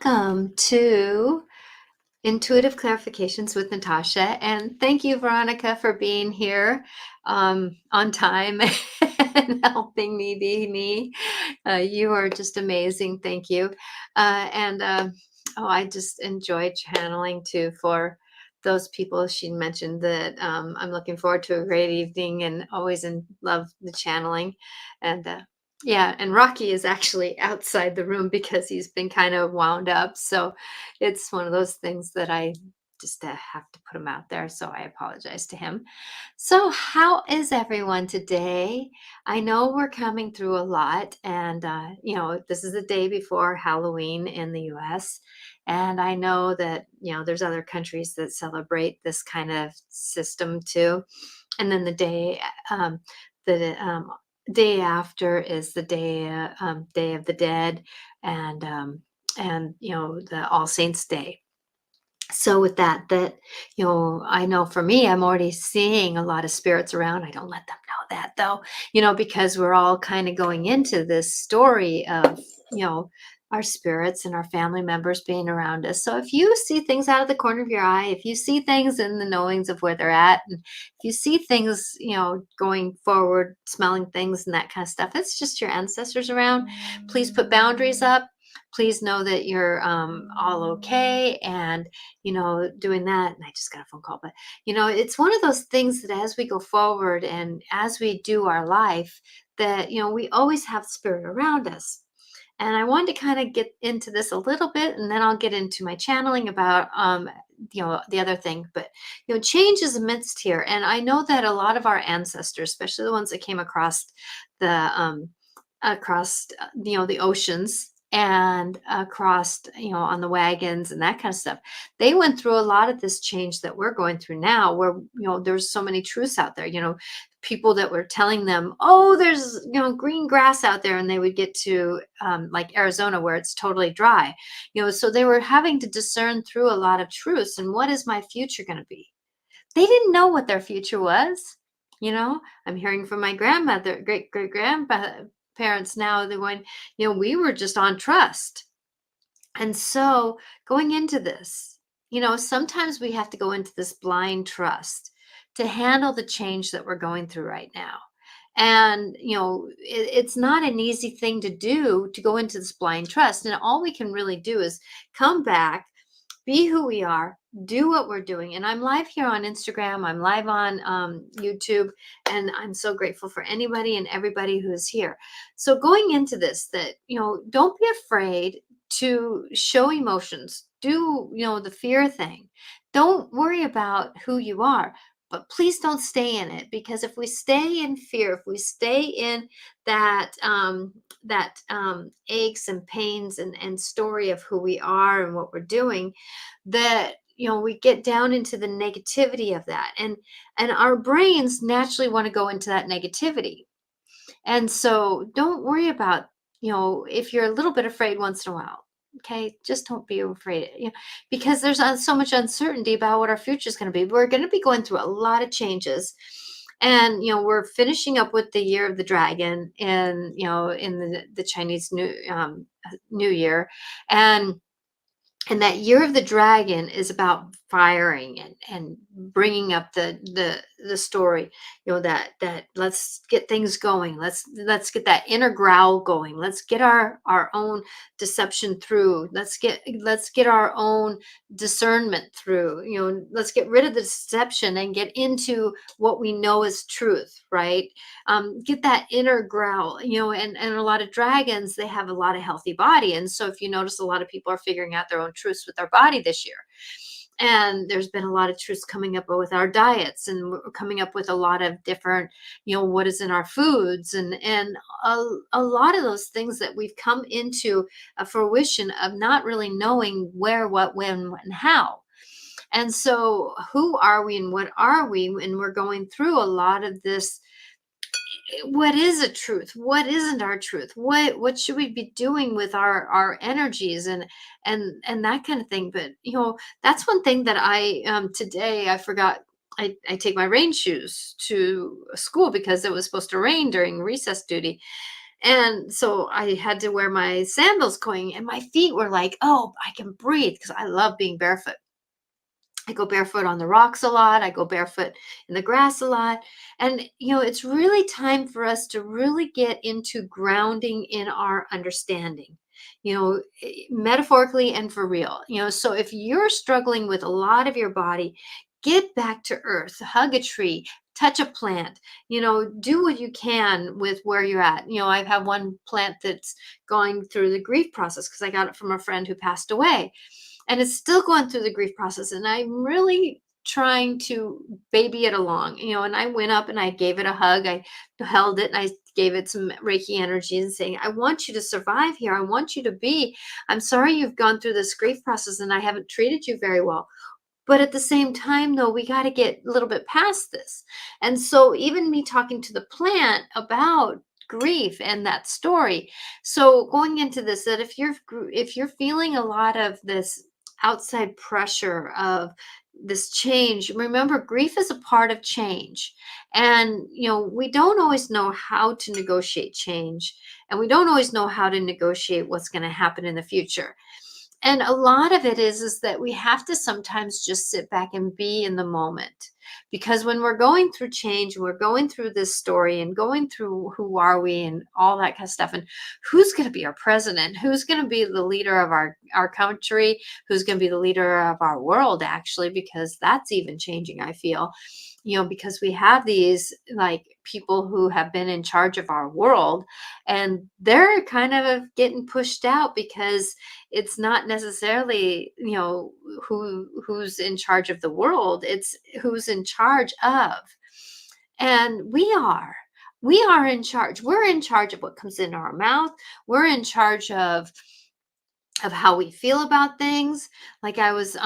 Welcome to Intuitive Clarifications with Natasha. And thank you, Veronica, for being here on time and helping me be me. You are just amazing. Thank you. I just enjoy channeling too for those people. She mentioned that I'm looking forward to a great evening and always love the channeling. And Rocky is actually outside the room because he's been kind of wound up. So it's one of those things that I just have to put him out there. So I apologize to him. So, how is everyone today? I know we're coming through a lot, and this is the day before Halloween in the US. And I know that, there's other countries that celebrate this kind of system too. And then the day after is the Day of the Dead, and the All Saints Day. So with that, I know for me, I'm already seeing a lot of spirits around. I don't let them know that though, because we're all kind of going into this story of, our spirits and our family members being around us. So if you see things out of the corner of your eye, if you see things in the knowings of where they're at, and if you see things, going forward, smelling things and that kind of stuff, it's just your ancestors around. Please put boundaries up. Please know that you're all okay. And doing that. And I just got a phone call, but it's one of those things that as we go forward and as we do our life, that, we always have spirit around us. And I wanted to kind of get into this a little bit, and then I'll get into my channeling about, the other thing. But, change is amidst here. And I know that a lot of our ancestors, especially the ones that came across the oceans and across, on the wagons and that kind of stuff. They went through a lot of this change that we're going through now, where, there's so many truths out there, people that were telling them, oh, there's, green grass out there. And they would get to like Arizona, where it's totally dry, so they were having to discern through a lot of truths. And what is my future going to be? They didn't know what their future was. I'm hearing from my grandmother, great grandparents now, they're going, we were just on trust. And so going into this, sometimes we have to go into this blind trust to handle the change that we're going through right now. And, it's not an easy thing to do, to go into this blind trust. And all we can really do is come back, be who we are, do what we're doing. And I'm live here on Instagram. I'm live on YouTube. And I'm so grateful for anybody and everybody who's here. So going into this, that, don't be afraid to show emotions. Do, the fear thing. Don't worry about who you are. But please don't stay in it, because if we stay in fear, if we stay in that aches and pains and story of who we are and what we're doing, that we get down into the negativity of that, and our brains naturally want to go into that negativity. And so don't worry about, if you're a little bit afraid once in a while. Okay, just don't be afraid, because there's so much uncertainty about what our future is going to be. We're going to be going through a lot of changes, and we're finishing up with the year of the dragon, and in the Chinese New Year, and that year of the dragon is about firing and bringing up the story, that let's get things going. Let's get that inner growl going. Let's get our own deception through. Let's get our own discernment through. Let's get rid of the deception and get into what we know is truth, right? Get that inner growl, and a lot of dragons, they have a lot of healthy body. And so if you notice, a lot of people are figuring out their own truths with their body this year. And there's been a lot of truths coming up with our diets, and we're coming up with a lot of different, what is in our foods, and a lot of those things that we've come into a fruition of not really knowing where, what, when, and how. And so who are we and what are we? And we're going through a lot of this. What is a truth? What isn't our truth? What should we be doing with our energies and that kind of thing? But that's one thing that I today I forgot. I take my rain shoes to school because it was supposed to rain during recess duty. And so I had to wear my sandals going, and my feet were like, oh, I can breathe because I love being barefoot. I go barefoot on the rocks a lot. I go barefoot in the grass a lot. And, it's really time for us to really get into grounding in our understanding, metaphorically and for real. So if you're struggling with a lot of your body, get back to earth, hug a tree, touch a plant, do what you can with where you're at. I've had one plant that's going through the grief process because I got it from a friend who passed away, and it's still going through the grief process, and I'm really trying to baby it along, and I went up and I gave it a hug. I held it and I gave it some reiki energy and saying, I want you to survive here. I want you to be. I'm sorry you've gone through this grief process and I haven't treated you very well, but at the same time, though, we got to get a little bit past this. And so, even me talking to the plant about grief and that story. So, going into this, that if you're feeling a lot of this outside pressure of this change, remember grief is a part of change. And we don't always know how to negotiate change, and we don't always know how to negotiate what's going to happen in the future. And a lot of it is that we have to sometimes just sit back and be in the moment. Because when we're going through change, and we're going through this story and going through who are we and all that kind of stuff, and who's going to be our president, who's going to be the leader of our country, who's going to be the leader of our world, actually, because that's even changing, I feel. Because we have these like people who have been in charge of our world, and they're kind of getting pushed out because it's not necessarily who's in charge of the world, it's who's in charge of. And we are in charge. We're in charge of what comes in our mouth. We're in charge of how we feel about things. Like I was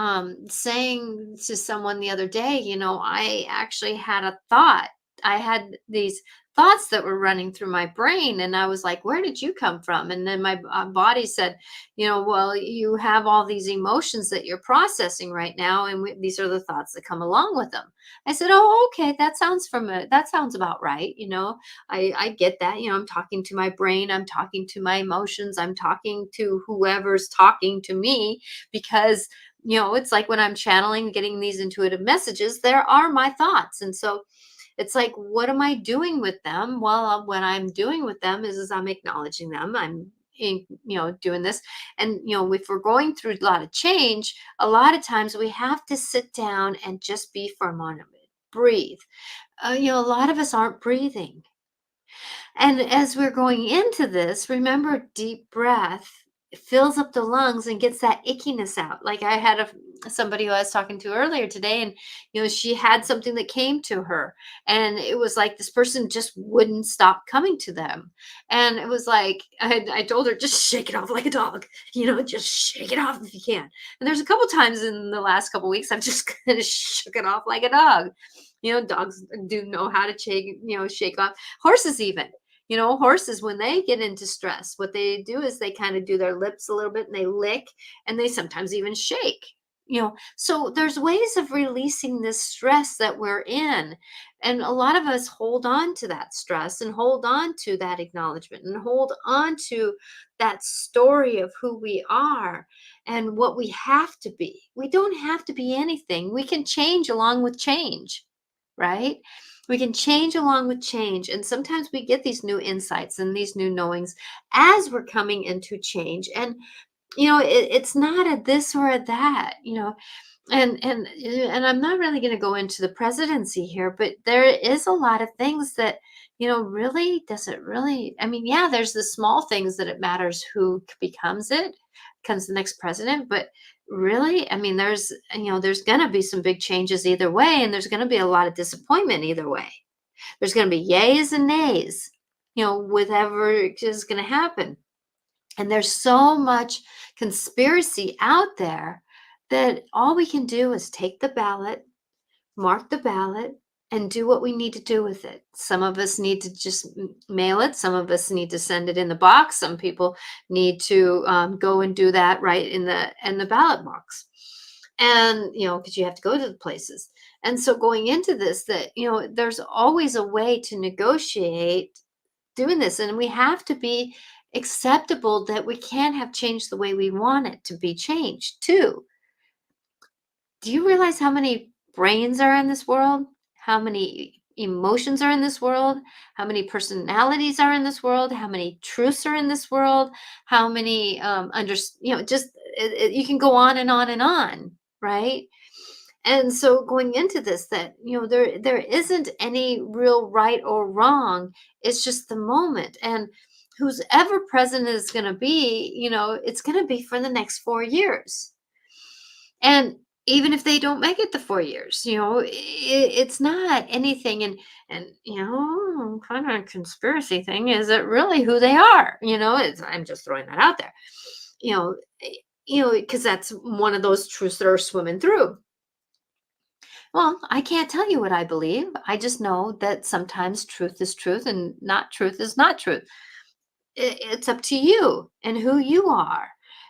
saying to someone the other day, I actually had a thought. I had these thoughts that were running through my brain, and I was like, where did you come from? And then my body said, well, you have all these emotions that you're processing right now, and these are the thoughts that come along with them. I said, oh, okay, that sounds about right. I get that. I'm talking to my brain, I'm talking to my emotions, I'm talking to whoever's talking to me, because it's like when I'm channeling, getting these intuitive messages, there are my thoughts. And so it's like, what am I doing with them? Well, what I'm doing with them is I'm acknowledging them. I'm doing this. And if we're going through a lot of change, a lot of times we have to sit down and just be for a moment, breathe. A lot of us aren't breathing. And as we're going into this, remember, deep breath fills up the lungs and gets that ickiness out. Like I had somebody who I was talking to earlier today, and she had something that came to her, and it was like this person just wouldn't stop coming to them. And it was like I told her, just shake it off like a dog, just shake it off if you can. And there's a couple times in the last couple weeks I've just kind of shook it off like a dog. Dogs do know how to shake off. Horses even. Horses, when they get into stress, what they do is they kind of do their lips a little bit and they lick, and they sometimes even shake. So there's ways of releasing this stress that we're in. And a lot of us hold on to that stress and hold on to that acknowledgement and hold on to that story of who we are and what we have to be. We don't have to be anything. We can change along with change, right? We can change along with change. And sometimes we get these new insights and these new knowings as we're coming into change. And, it's not a this or a that, and I'm not really going to go into the presidency here, but there is a lot of things that, really doesn't really, I mean, yeah, there's the small things that it matters who becomes the next president, but really, I mean, there's going to be some big changes either way, and there's going to be a lot of disappointment either way. There's going to be yays and nays, whatever is going to happen. And there's so much conspiracy out there that all we can do is take the ballot, mark the ballot, and do what we need to do with it. Some of us need to just mail it. Some of us need to send it in the box. Some people need to go and do that right in the ballot box. And because you have to go to the places. And so going into this, that there's always a way to negotiate doing this, and we have to be acceptable that we can't have changed the way we want it to be changed too. Do you realize how many brains are in this world? How many emotions are in this world? How many personalities are in this world? How many truths are in this world? How many just you can go on and on and on, right? And so going into this, that there isn't any real right or wrong. It's just the moment, and who's ever present is going to be, it's going to be for the next 4 years. And even if they don't make it the 4 years, it's not anything. And kind of conspiracy thing, is it really who they are? I'm just throwing that out there. You know, because that's one of those truths that are swimming through. Well, I can't tell you what I believe. I just know that sometimes truth is truth and not truth is not truth. It's up to you and who you are.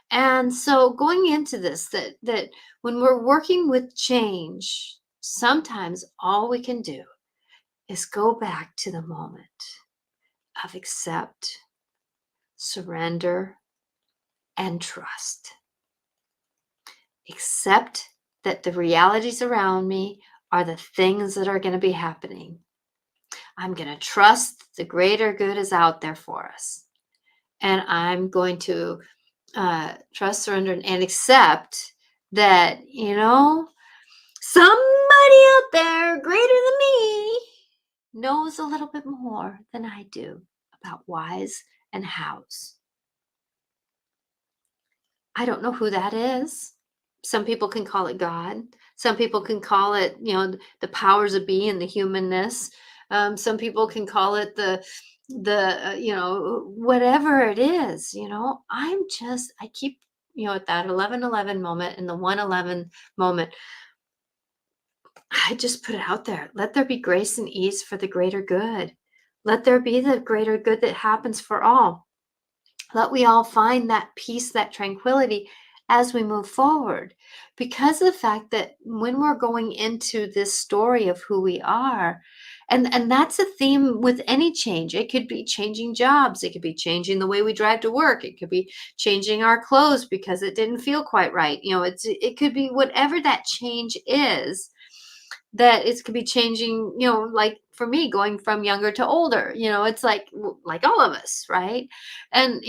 And so going into this, that when we're working with change, sometimes all we can do is go back to the moment of accept, surrender, and trust. Accept that the realities around me are the things that are going to be happening. I'm going to trust the greater good is out there for us. And I'm going to trust, surrender, and accept that, somebody out there greater than me knows a little bit more than I do about whys and hows. I don't know who that is. Some people can call it God. Some people can call it, the powers of being, the humanness. Some people can call it whatever it is. I keep, at that 11:11 moment and the 1:11 moment, I just put it out there. Let there be grace and ease for the greater good. Let there be the greater good that happens for all. Let we all find that peace, that tranquility as we move forward, because of the fact that when we're going into this story of who we are, and that's a theme with any change. It could be changing jobs, it could be changing the way we drive to work, it could be changing our clothes because it didn't feel quite right. It could be whatever that change is, that it could be changing, like for me, going from younger to older. It's like all of us, right? And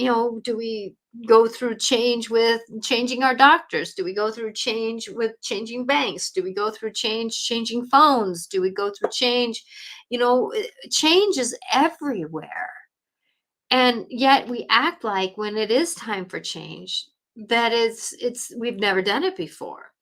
do we go through change with changing our doctors? Do we go through change with changing banks? Do we go through changing phones? Do we go through change? Change is everywhere. And yet we act like when it is time for change, that it's we've never done it before.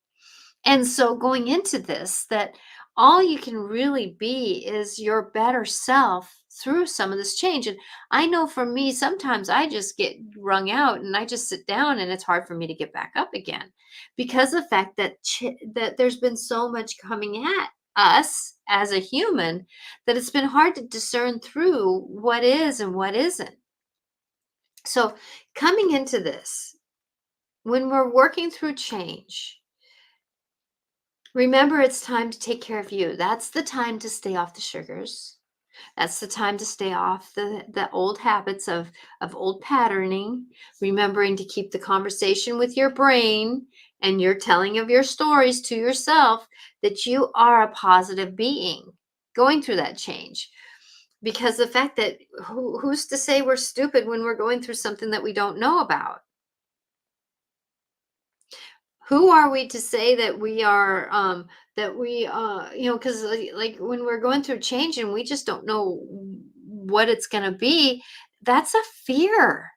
And so going into this, that all you can really be is your better self through some of this change. And I know for me, sometimes I just get wrung out and I just sit down and it's hard for me to get back up again, because of the fact that that there's been so much coming at us as a human, that it's been hard to discern through what is and what isn't. So coming into this, when we're working through change, remember, it's time to take care of you. That's the time to stay off the sugars. That's the time to stay off the old habits of old patterning, remembering to keep the conversation with your brain and your telling of your stories to yourself, that you are a positive being going through that change. Because the fact that who's to say we're stupid when we're going through something that we don't know about? Who are we to say that we are, because like when we're going through change and we just don't know what it's going to be, that's a fear.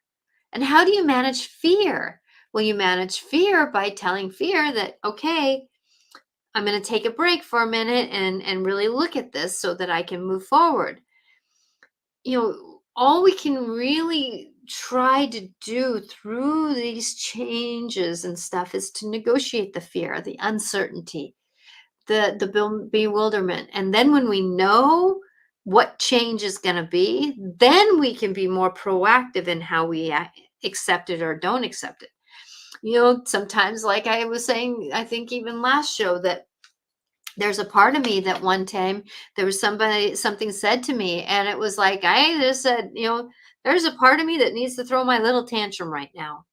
And how do you manage fear? Well, you manage fear by telling fear that, okay, I'm going to take a break for a minute and really look at this so that I can move forward. All we can really try to do through these changes and stuff is to negotiate the fear, the uncertainty, the bewilderment. And then when we know what change is going to be, then we can be more proactive in how we accept it or don't accept it. Sometimes, like I was saying, I think even last show, that There's a part of me that one time there was something said to me, and it was like, I just said, there's a part of me that needs to throw my little tantrum right now.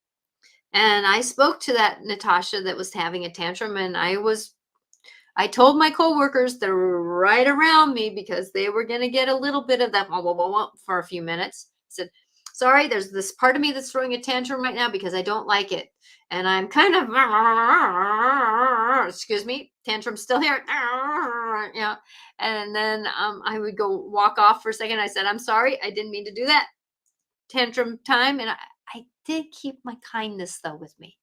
And I spoke to that Natasha that was having a tantrum, and I told my coworkers that were right around me because they were going to get a little bit of that wah, wah, wah, wah for a few minutes. I said, sorry, there's this part of me that's throwing a tantrum right now because I don't like it. And I'm kind of, excuse me, tantrum still here. Yeah. And then I would go walk off for a second. I said, I'm sorry, I didn't mean to do that. Tantrum time. And I did keep my kindness though with me.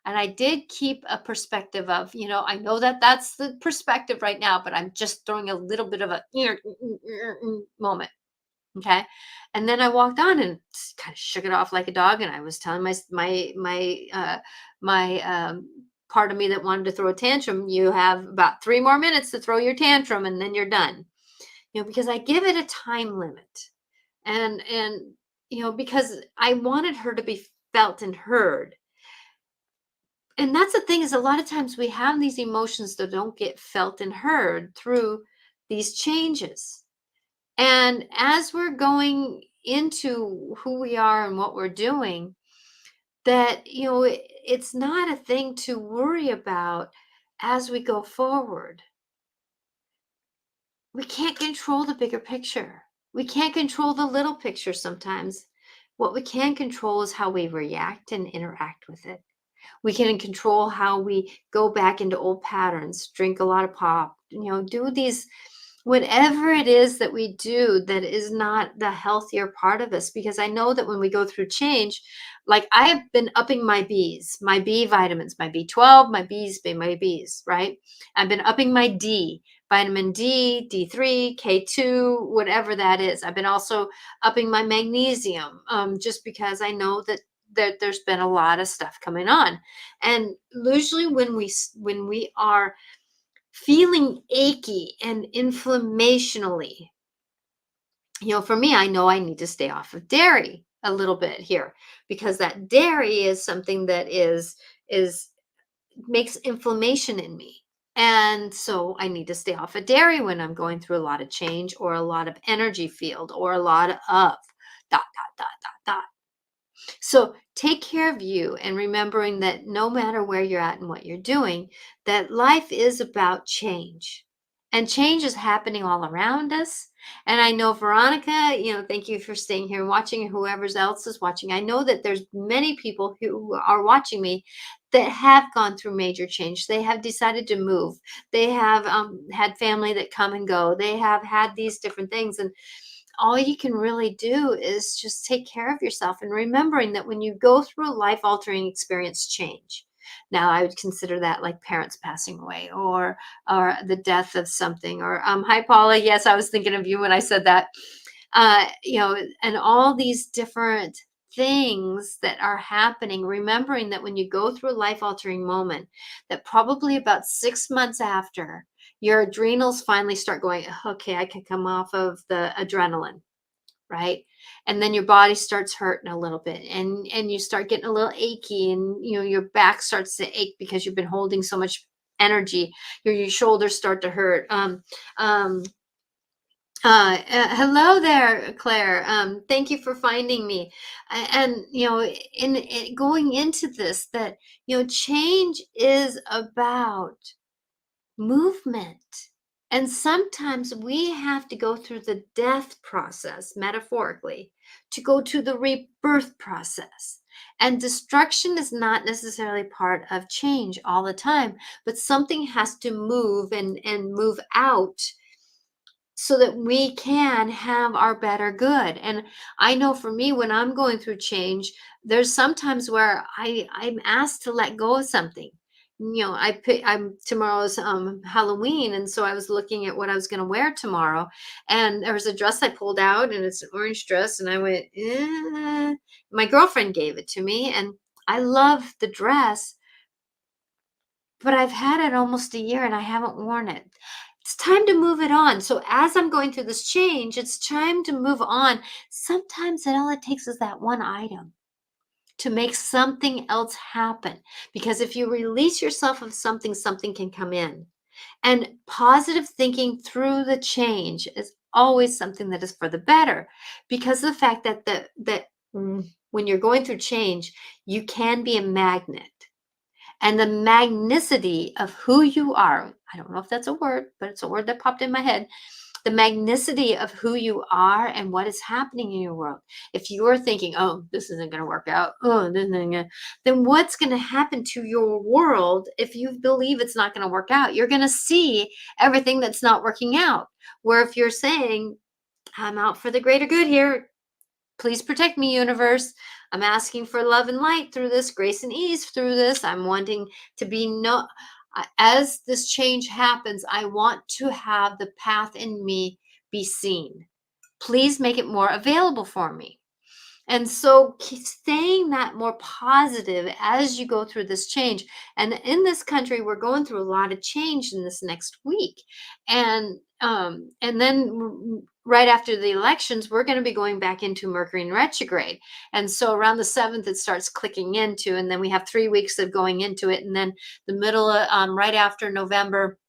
And I did keep a perspective of, I know that that's the perspective right now, but I'm just throwing a little bit of a moment. Okay. And then I walked on and kind of shook it off like a dog. And I was telling my part of me that wanted to throw a tantrum, you have about 3 more minutes to throw your tantrum and then you're done. Because I give it a time limit. And because I wanted her to be felt and heard. And that's the thing, is a lot of times we have these emotions that don't get felt and heard through these changes. And as we're going into who we are and what we're doing, that, it's not a thing to worry about as we go forward. We can't control the bigger picture. We can't control the little picture sometimes. What we can control is how we react and interact with it. We can control how we go back into old patterns, drink a lot of pop, do these, whatever it is that we do that is not the healthier part of us. Because I know that when we go through change, like I have been upping my B's, my B vitamins, my B12, my B's, right? I've been upping my D, vitamin D, D3, K2, whatever that is. I've been also upping my magnesium, just because I know that there's been a lot of stuff coming on. And usually when we are feeling achy and inflammationally, for me, I know I need to stay off of dairy a little bit here, because that dairy is something that is makes inflammation in me. And so I need to stay off of dairy when I'm going through a lot of change or a lot of energy field or a lot of dot dot dot dot dot. So take care of you, and remembering that no matter where you're at and what you're doing, that life is about change. And change is happening all around us. And I know, Veronica, thank you for staying here and watching, and whoever else is watching. I know that there's many people who are watching me that have gone through major change. They have decided to move. They have had family that come and go. They have had these different things. And all you can really do is just take care of yourself, and remembering that when you go through a life altering experience, change. Now, I would consider that like parents passing away, or the death of something, or hi Paula, yes, I was thinking of you when I said that. And all these different things that are happening, remembering that when you go through a life altering moment, that probably about 6 months after, your adrenals finally start going, okay, I can come off of the adrenaline, right? And then your body starts hurting a little bit, and you start getting a little achy, and your back starts to ache because you've been holding so much energy. Your shoulders start to hurt. Um, Hello there, Claire. Thank you for finding me. And in going into this, that change is about movement. And sometimes we have to go through the death process, metaphorically, to go to the rebirth process. And destruction is not necessarily part of change all the time, but something has to move and move out so that we can have our better good. And I know for me, when I'm going through change, there's sometimes where I'm asked to let go of something. I'm tomorrow's Halloween, and so I was looking at what I was going to wear tomorrow, and there was a dress I pulled out, and it's an orange dress, and I went, my girlfriend gave it to me, and I love the dress, but I've had it almost a year and I haven't worn it. It's time to move it on. So as I'm going through this change, it's time to move on. Sometimes all it takes is that one item to make something else happen. Because if you release yourself of something, something can come in. And positive thinking through the change is always something that is for the better, because of the fact that when you're going through change, you can be a magnet. And the magnicity of who you are, I don't know if that's a word, but it's a word that popped in my head. The magnicity of who you are and what is happening in your world. If you're thinking, oh, this isn't going to work out, oh, this isn't gonna, then what's going to happen to your world if you believe it's not going to work out? You're going to see everything that's not working out. Where if you're saying, I'm out for the greater good here, please protect me, universe. I'm asking for love and light through this, grace and ease through this. I'm wanting to be as this change happens, I want to have the path in me be seen. Please make it more available for me. And so keep staying that more positive as you go through this change. And in this country, we're going through a lot of change in this next week. And then right after the elections, we're going to be going back into Mercury in retrograde. And so around the 7th, it starts clicking into, and then we have 3 weeks of going into it. And then the middle of, right after November,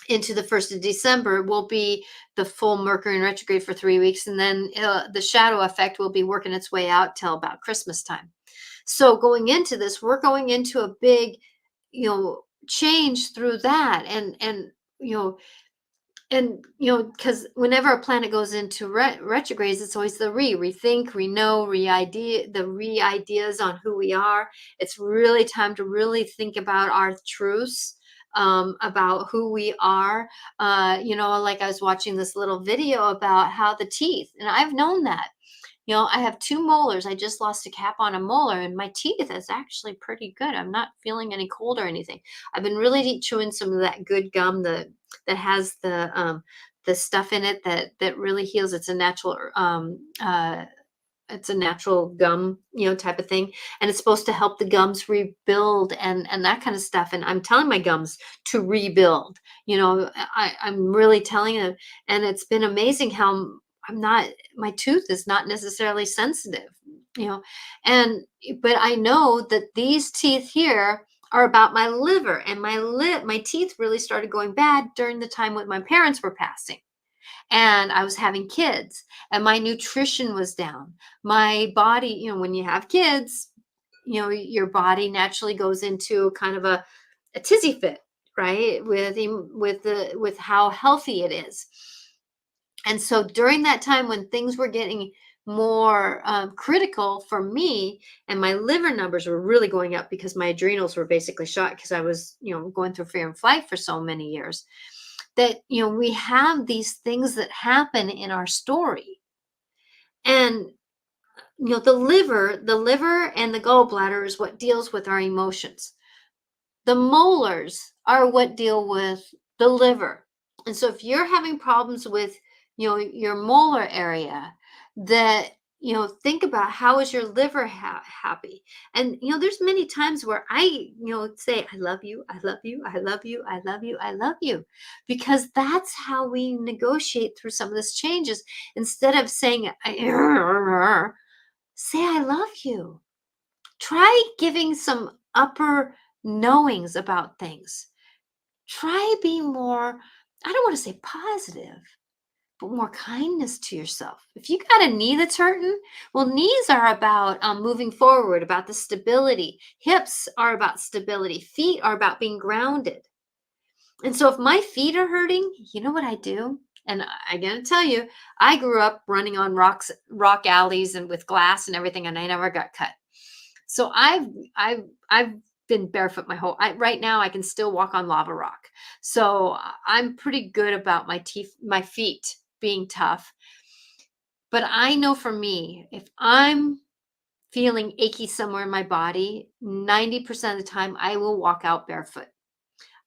into the 1st of December will be the full Mercury in retrograde for 3 weeks. And then the shadow effect will be working its way out till about Christmas time. So going into this, we're going into a big, change through that. You know, because whenever a planet goes into retrogrades, it's always the rethink, re-know, re-ideas on who we are. It's really time to really think about our truths, about who we are. Like I was watching this little video about how the teeth, and I've known that. I have 2 molars. I just lost a cap on a molar, and my teeth is actually pretty good. I'm not feeling any cold or anything. I've been really chewing some of that good gum that has the stuff in it that really heals. It's a natural gum, type of thing, and it's supposed to help the gums rebuild and that kind of stuff. And I'm telling my gums to rebuild. I'm really telling them, and it's been amazing how my tooth is not necessarily sensitive, you know, and but I know that these teeth here are about my liver, and my teeth really started going bad during the time when my parents were passing, and I was having kids, and my nutrition was down. My body, when you have kids, your body naturally goes into kind of a tizzy fit, right? With how healthy it is. And so during that time when things were getting more critical for me, and my liver numbers were really going up because my adrenals were basically shot because I was, going through fear and flight for so many years, that, we have these things that happen in our story. And, the liver and the gallbladder is what deals with our emotions. The molars are what deal with the liver. And so if you're having problems with, your molar area, that, think about how is your liver happy. And, there's many times where I, say, I love you, I love you, I love you, I love you, I love you, because that's how we negotiate through some of these changes. Instead of saying, say, I love you. Try giving some upper knowings about things. Try being more, I don't want to say positive, but more kindness to yourself. If you got a knee that's hurting, well, knees are about moving forward, about the stability. Hips are about stability. Feet are about being grounded. And so if my feet are hurting, you know what I do? And I gotta tell you, I grew up running on rock alleys and with glass and everything, and I never got cut. So I've been barefoot right now I can still walk on lava rock. So I'm pretty good about my feet being tough. But I know for me, if I'm feeling achy somewhere in my body, 90% of the time I will walk out barefoot.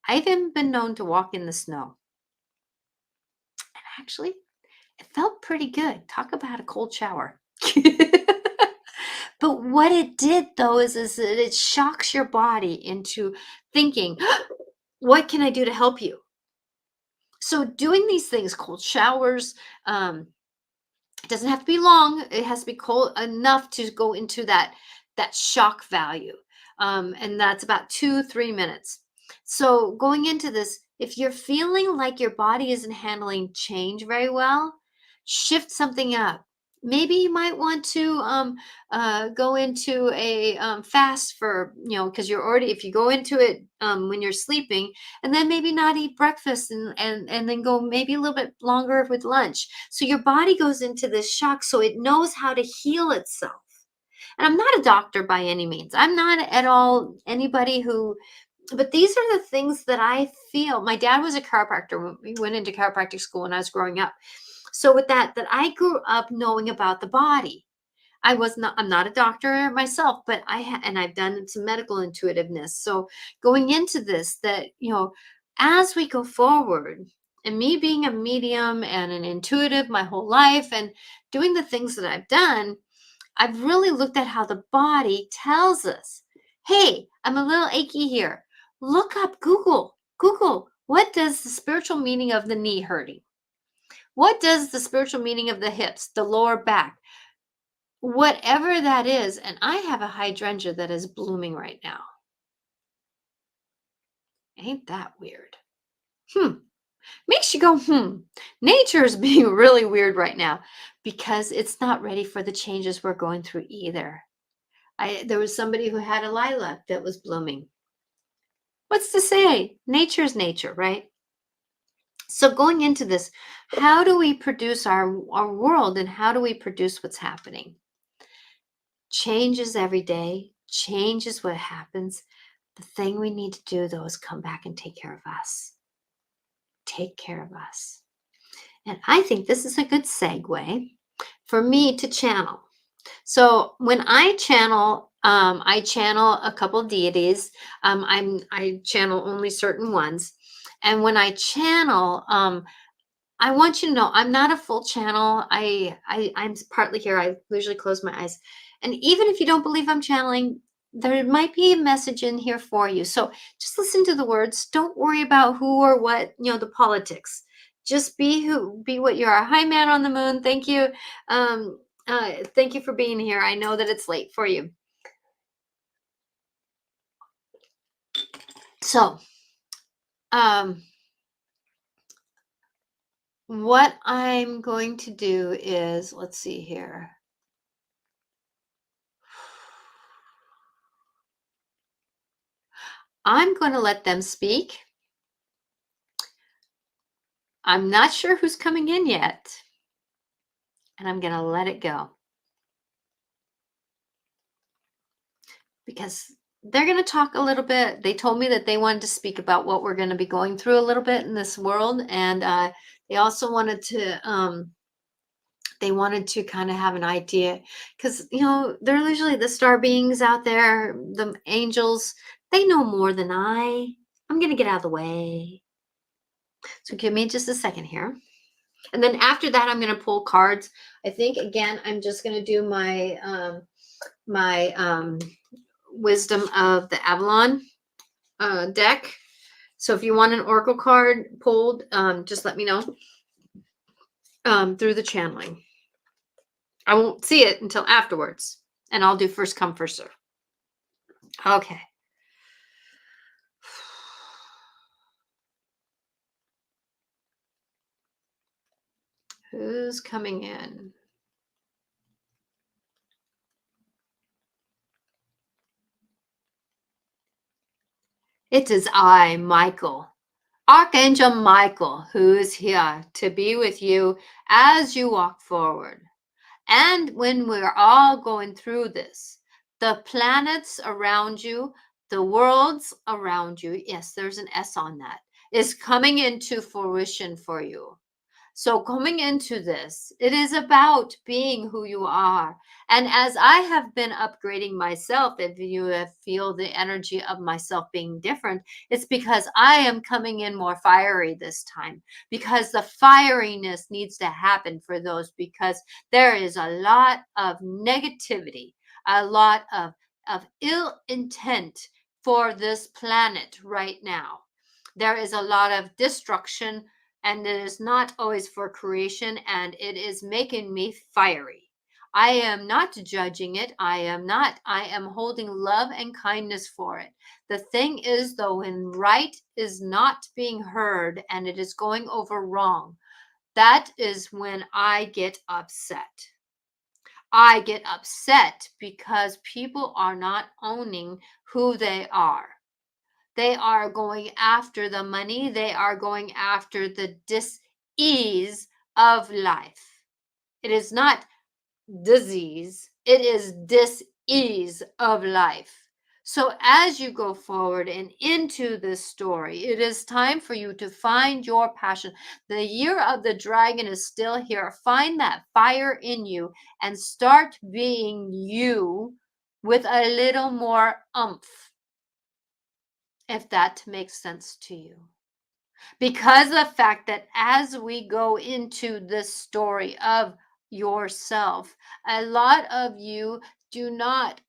I've even been known to walk in the snow. And actually, it felt pretty good. Talk about a cold shower. But what it did though is that it shocks your body into thinking, what can I do to help you? So doing these things, cold showers, it doesn't have to be long. It has to be cold enough to go into that shock value. And that's about 2-3 minutes. So going into this, If you're feeling like your body isn't handling change very well, shift something up. Maybe you might want to go into a fast for, because you're already, if you go into it when you're sleeping, and then maybe not eat breakfast, and then go maybe a little bit longer with lunch. So your body goes into this shock so it knows how to heal itself. And I'm not a doctor by any means. I'm not at all anybody who, but these are the things that I feel. My dad was a chiropractor. We went into chiropractic school when I was growing up. So with that I grew up knowing about the body. I'm not a doctor myself, but and I've done some medical intuitiveness. So going into this, that, as we go forward, and me being a medium and an intuitive my whole life and doing the things that I've done, I've really looked at how the body tells us, hey, I'm a little achy here. Look up Google, what does the spiritual meaning of the knee hurting? What does the spiritual meaning of the hips, the lower back, whatever that is? And I have a hydrangea that is blooming right now. Ain't that weird? Makes you go, Nature is being really weird right now because it's not ready for the changes we're going through either. There was somebody who had a lilac that was blooming. What's to say? Nature's nature, right? So going into this, how do we produce our world, and how do we produce what's happening? Changes every day. Change is what happens. The thing we need to do, though, is come back and take care of us. Take care of us. And I think this is a good segue for me to channel. So when I channel a couple of deities. I channel only certain ones. And when I channel, I want you to know I'm not a full channel. I'm partly here. I usually close my eyes. And even if you don't believe I'm channeling, there might be a message in here for you. So just listen to the words. Don't worry about who or what, the politics. Just be what you are. Hi, man on the moon. Thank you. Thank you for being here. I know that it's late for you. So, what I'm going to do is, let's see here. I'm going to let them speak. I'm not sure who's coming in yet, and I'm going to let it go because they're going to talk a little bit. They told me that they wanted to speak about what we're going to be going through a little bit in this world, and they also wanted to kind of have an idea because, they're usually the star beings out there, the angels. They know more than I'm going to get out of the way. So give me just a second here. And then after that, I'm going to pull cards. I think, again, I'm just going to do my Wisdom of the Avalon deck. So if you want an oracle card pulled, just let me know through the channeling. I won't see it until afterwards, and I'll do first come, first serve. Okay. Who's coming in? It is I, Michael, Archangel Michael, who is here to be with you as you walk forward. And when we're all going through this, the planets around you, the worlds around you, yes, there's an S on that, is coming into fruition for you. So coming into this, it is about being who you are. And as I have been upgrading myself, if you feel the energy of myself being different, it's because I am coming in more fiery this time, because the fieriness needs to happen for those, because there is a lot of negativity, a lot of ill intent for this planet right now. There is a lot of destruction, and it is not always for creation, and it is making me fiery. I am not judging it. I am not. I am holding love and kindness for it. The thing is, though, when right is not being heard and it is going over wrong, that is when I get upset. I get upset because people are not owning who they are. They are going after the money. They are going after the dis-ease of life. It is not disease, it is dis-ease of life. So as you go forward and into this story, it is time for you to find your passion. The year of the dragon is still here. Find that fire in you and start being you with a little more oomph, if that makes sense to you. Because of the fact that as we go into this story of yourself, a lot of you do not,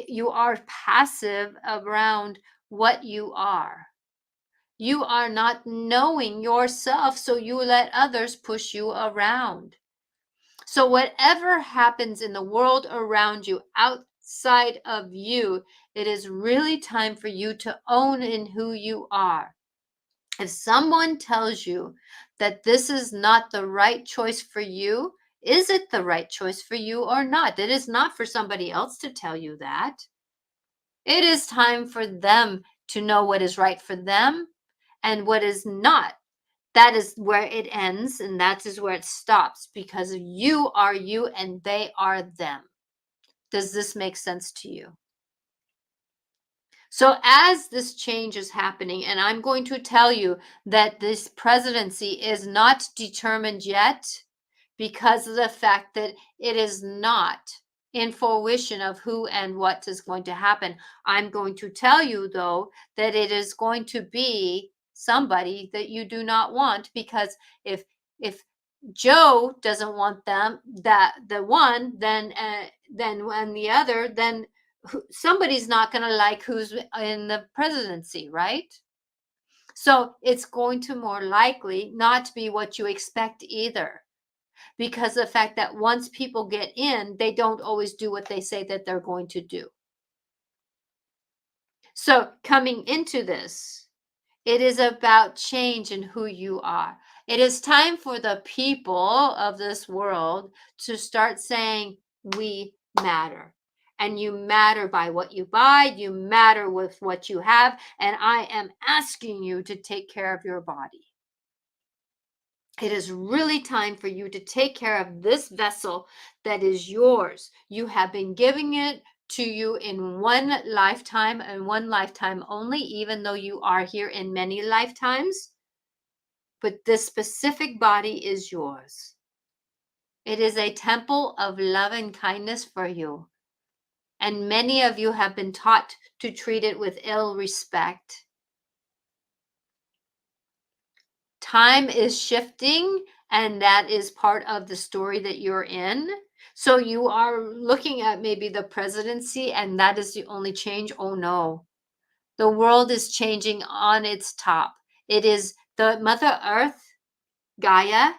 you are passive around what you are. You are not knowing yourself, so you let others push you around. So whatever happens in the world around you, outside of you, it is really time for you to own in who you are. If someone tells you that this is not the right choice for you, is it the right choice for you or not? It is not for somebody else to tell you that. It is time for them to know what is right for them and what is not. That is where it ends and that is where it stops, because you are you and they are them. Does this make sense to you? So as this change is happening, and I'm going to tell you that this presidency is not determined yet because of the fact that it is not in fruition of who and what is going to happen. I'm going to tell you, though, that it is going to be somebody that you do not want, because if Joe doesn't want them, that the one, then when the other, then somebody's not going to like who's in the presidency, right? So it's going to more likely not be what you expect either, because of the fact that once people get in, they don't always do what they say that they're going to do. So coming into this, it is about change in who you are. It is time for the people of this world to start saying, we matter. And you matter by what you buy, you matter with what you have, and I am asking you to take care of your body. It is really time for you to take care of this vessel that is yours. You have been giving it to you in one lifetime and one lifetime only, even though you are here in many lifetimes. But this specific body is yours. It is a temple of love and kindness for you. And many of you have been taught to treat it with ill respect. Time is shifting, and that is part of the story that you're in. So you are looking at maybe the presidency, and that is the only change. Oh no, the world is changing on its top. It is the Mother Earth, Gaia,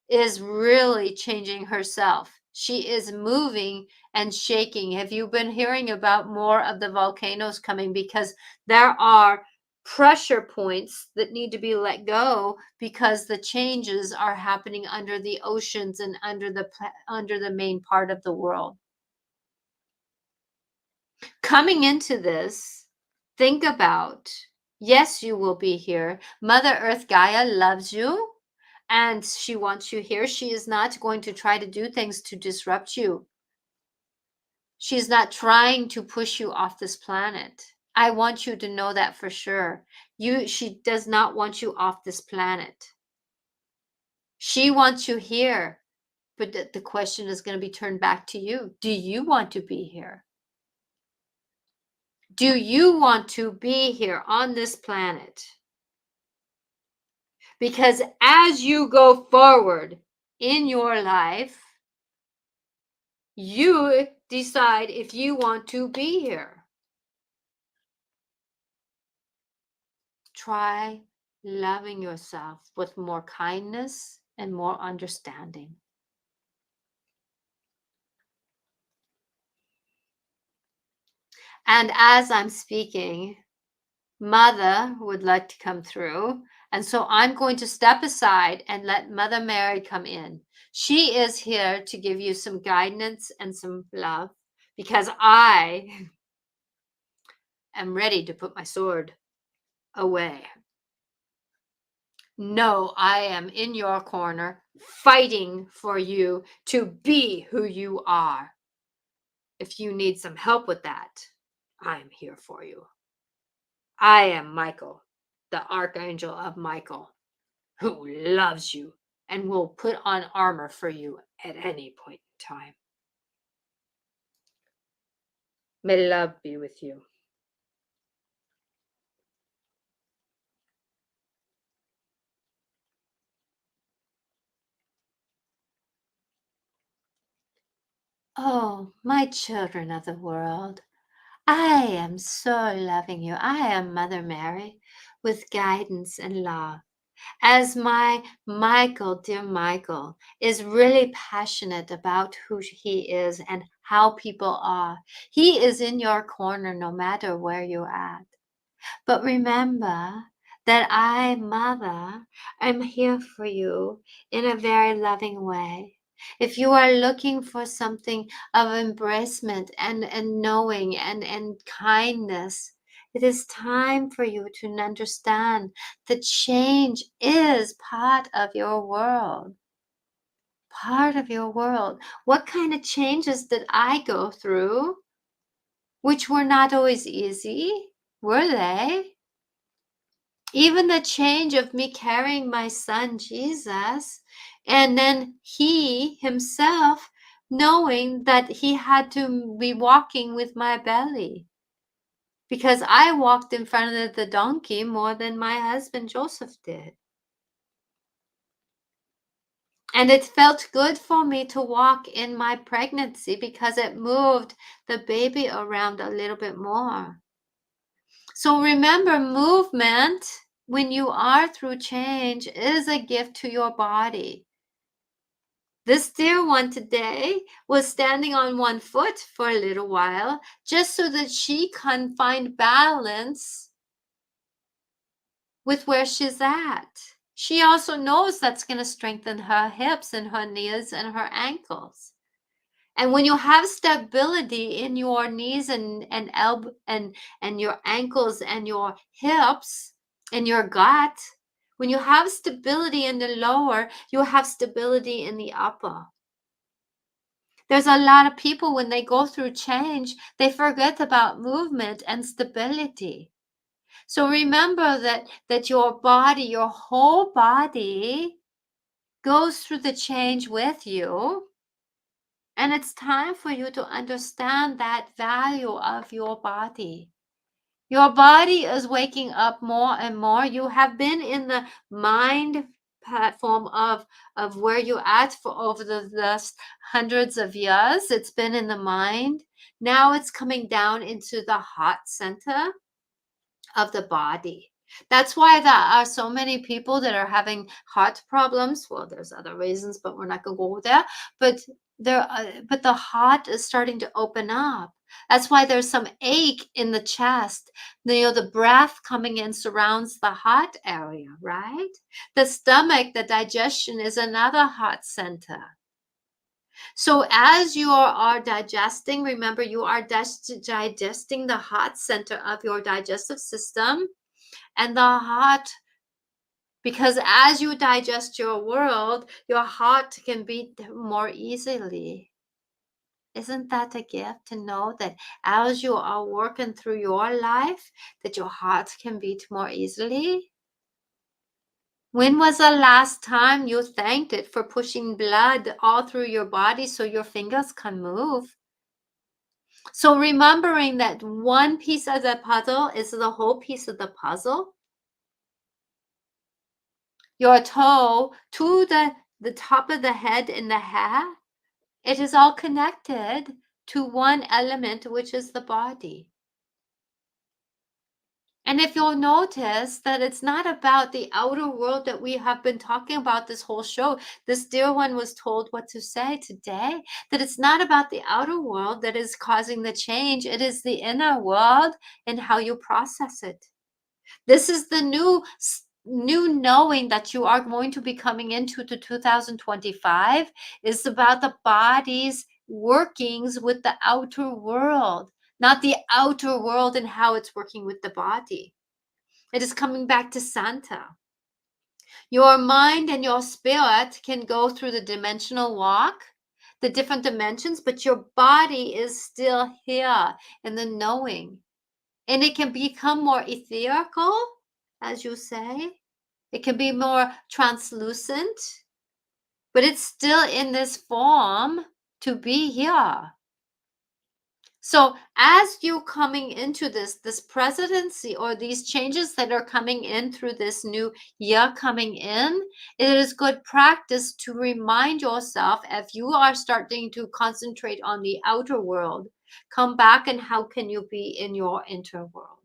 is really changing herself. She is moving and shaking. Have you been hearing about more of the volcanoes coming? Because there are pressure points that need to be let go, because the changes are happening under the oceans and under the main part of the world. Coming into this, think about, yes, you will be here. Mother Earth Gaia loves you and she wants you here. She is not going to try to do things to disrupt you. She's not trying to push you off this planet. I want you to know that for sure. She does not want you off this planet. She wants you here. But the question is going to be turned back to you. Do you want to be here? Do you want to be here on this planet? Because as you go forward in your life, you decide if you want to be here. Try loving yourself with more kindness and more understanding. And as I'm speaking, Mother would like to come through. And so I'm going to step aside and let Mother Mary come in. She is here to give you some guidance and some love because I am ready to put my sword away. No, I am in your corner fighting for you to be who you are. If you need some help with that, I'm here for you. I am Michael, the Archangel of Michael, who loves you and will put on armor for you at any point in time. May love be with you. Oh, my children of the world, I am so loving you. I am Mother Mary with guidance and love. As my Michael, dear Michael, is really passionate about who he is and how people are, he is in your corner no matter where you're at. But remember that I, Mother, am here for you in a very loving way. If you are looking for something of embracement and knowing and kindness, it is time for you to understand that change is part of your world. Part of your world. What kind of changes did I go through? Which were not always easy, were they? Even the change of me carrying my son Jesus, and then he himself knowing that he had to be walking with my belly because I walked in front of the donkey more than my husband Joseph did. And it felt good for me to walk in my pregnancy because it moved the baby around a little bit more. So remember, movement, when you are through change, is a gift to your body. This dear one today was standing on one foot for a little while just so that she can find balance with where she's at. She also knows that's going to strengthen her hips and her knees and her ankles. And when you have stability in your knees and elbow and your ankles and your hips and your gut, when you have stability in the lower, you have stability in the upper. There's a lot of people when they go through change, they forget about movement and stability. So remember that your body, your whole body goes through the change with you. And it's time for you to understand that value of your body. Your body is waking up more and more. You have been in the mind platform of where you're at for over the last hundreds of years. It's been in the mind. Now it's coming down into the heart center of the body. That's why there are so many people that are having heart problems. Well, there's other reasons, but we're not going to go there. But but the heart is starting to open up. That's why there's some ache in the chest. The breath coming in surrounds the heart area, right? The stomach, the digestion is another heart center. So as you are digesting, remember you are digesting the heart center of your digestive system and the heart, because as you digest your world, your heart can beat more easily. Isn't that a gift to know that as you are working through your life, that your heart can beat more easily? When was the last time you thanked it for pushing blood all through your body so your fingers can move? So remembering that one piece of the puzzle is the whole piece of the puzzle. Your toe to the top of the head and the hair, it is all connected to one element, which is the body. And if you'll notice that it's not about the outer world that we have been talking about this whole show, this dear one was told what to say today, that it's not about the outer world that is causing the change. It is the inner world and how you process it. This is the new knowing that you are going to be coming into to 2025 is about the body's workings with the outer world, not the outer world and how it's working with the body. It is coming back to Santa. Your mind and your spirit can go through the dimensional walk, the different dimensions, but your body is still here in the knowing. And it can become more etherical, as you say. It can be more translucent, but it's still in this form to be here. So as you coming into this presidency or these changes that are coming in through this new year coming in, it is good practice to remind yourself if you are starting to concentrate on the outer world, come back and how can you be in your inner world?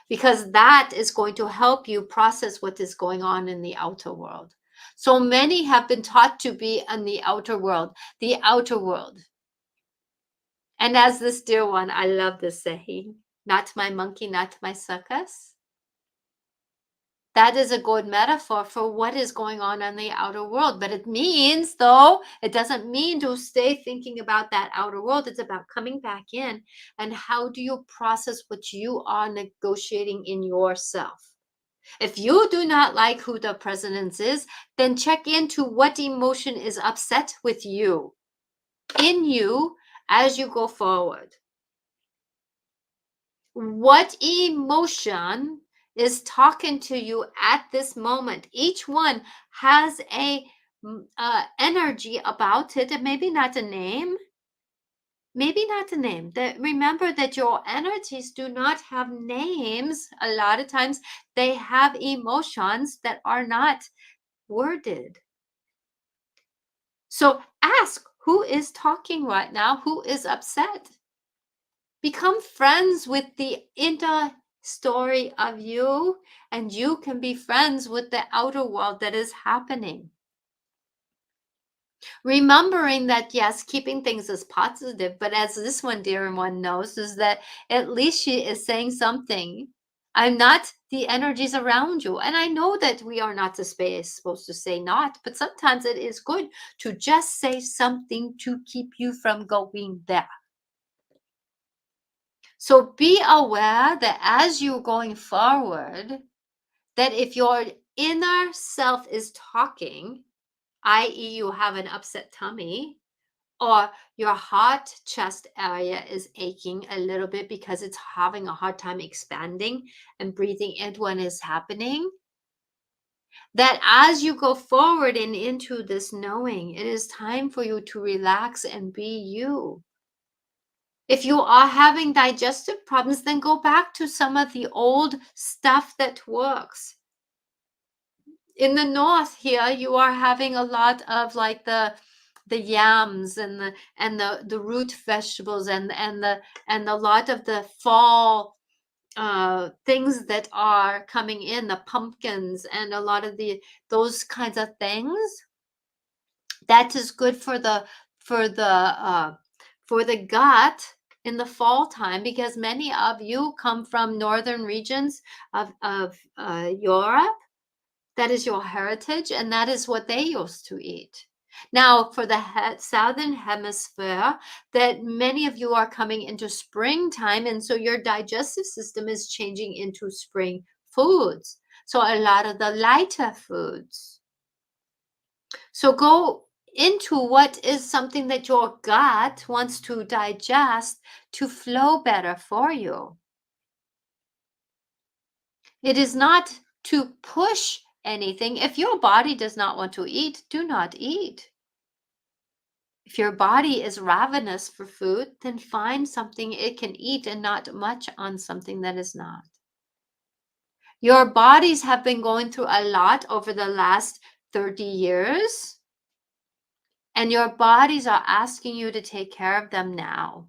Because that is going to help you process what is going on in the outer world. So many have been taught to be in the outer world, the outer world. And as this dear one, I love this saying, not my monkey, not my circus. That is a good metaphor for what is going on in the outer world. But it means, though, it doesn't mean to stay thinking about that outer world. It's about coming back in and how do you process what you are negotiating in yourself. If you do not like who the president is, then check into what emotion is upset with you, in you, as you go forward. What emotion is talking to you at this moment? Each one has a energy about it, and maybe not a name. Maybe not a name. That remember that your energies do not have names. A lot of times they have emotions that are not worded. So ask who is talking right now, who is upset. Become friends with the inner story of you, and you can be friends with the outer world that is happening. Remembering that, yes, keeping things as positive, but as this one dear one knows, is that at least she is saying something. I'm not the energies around you. And I know that we are not supposed to say not, but sometimes it is good to just say something to keep you from going there. So be aware that as you're going forward, that if your inner self is talking, i.e., you have an upset tummy, or your heart chest area is aching a little bit because it's having a hard time expanding and breathing in when it's happening, that as you go forward and into this knowing, it is time for you to relax and be you. If you are having digestive problems, then go back to some of the old stuff that works. In the north here, you are having a lot of like the yams and the root vegetables and a lot of the fall things that are coming in, the pumpkins and a lot of those kinds of things. That is good for the gut in the fall time, because many of you come from northern regions of Europe. That is your heritage, and that is what they used to eat. Now, for the southern hemisphere, that many of you are coming into springtime, and so your digestive system is changing into spring foods. So a lot of the lighter foods. So go into what is something that your gut wants to digest to flow better for you. It is not to push anything. If your body does not want to eat, do not eat. If your body is ravenous for food, then find something it can eat and not much on something that is not. Your bodies have been going through a lot over the last 30 years, and your bodies are asking you to take care of them now.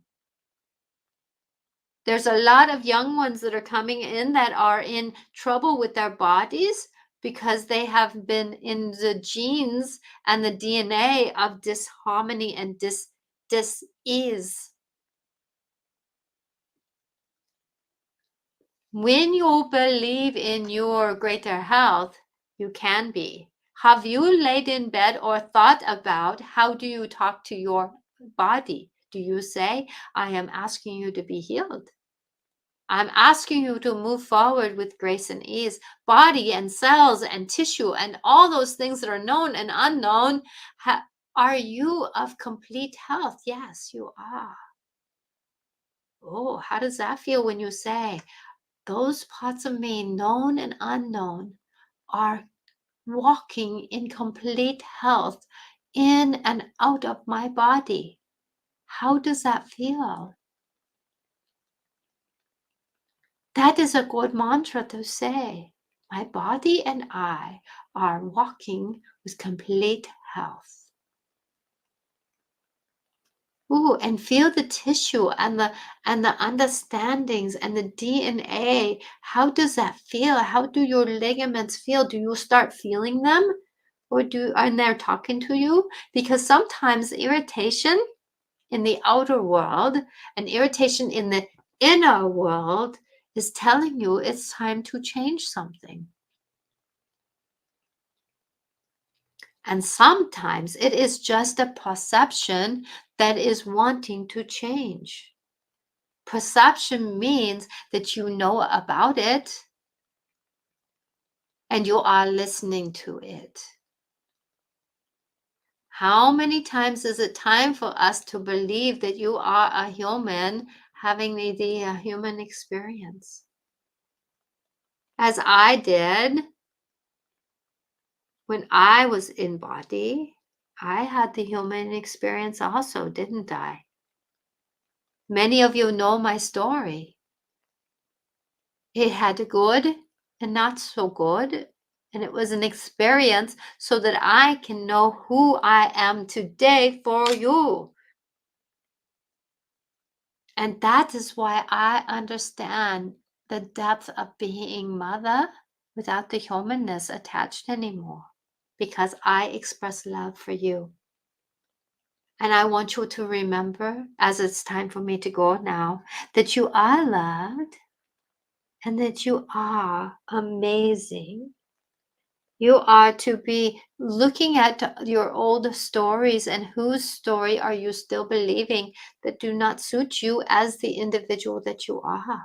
There's a lot of young ones that are coming in that are in trouble with their bodies because they have been in the genes and the DNA of disharmony and dis-ease. When you believe in your greater health, you can be. Have you laid in bed or thought about how do you talk to your body? Do you say, I am asking you to be healed? I'm asking you to move forward with grace and ease. Body and cells and tissue and all those things that are known and unknown. Are you of complete health? Yes, you are. Oh, how does that feel when you say, those parts of me, known and unknown, are walking in complete health in and out of my body? How does that feel? That is a good mantra to say. My body and I are walking with complete health. Ooh, and feel the tissue and the understandings and the DNA. How does that feel? How do your ligaments feel? Do you start feeling them? Or and they're talking to you? Because sometimes irritation in the outer world and irritation in the inner world is telling you it's time to change something. And sometimes it is just a perception that is wanting to change. Perception means that you know about it and you are listening to it. How many times is it time for us to believe that you are a human having the human experience? As I did when I was in body, I had the human experience also, didn't I? Many of you know my story. It had good and not so good. And it was an experience so that I can know who I am today for you. And that is why I understand the depth of being mother without the humanness attached anymore. Because I express love for you. And I want you to remember, as it's time for me to go now, that you are loved and that you are amazing. You are to be looking at your old stories and whose story are you still believing that do not suit you as the individual that you are.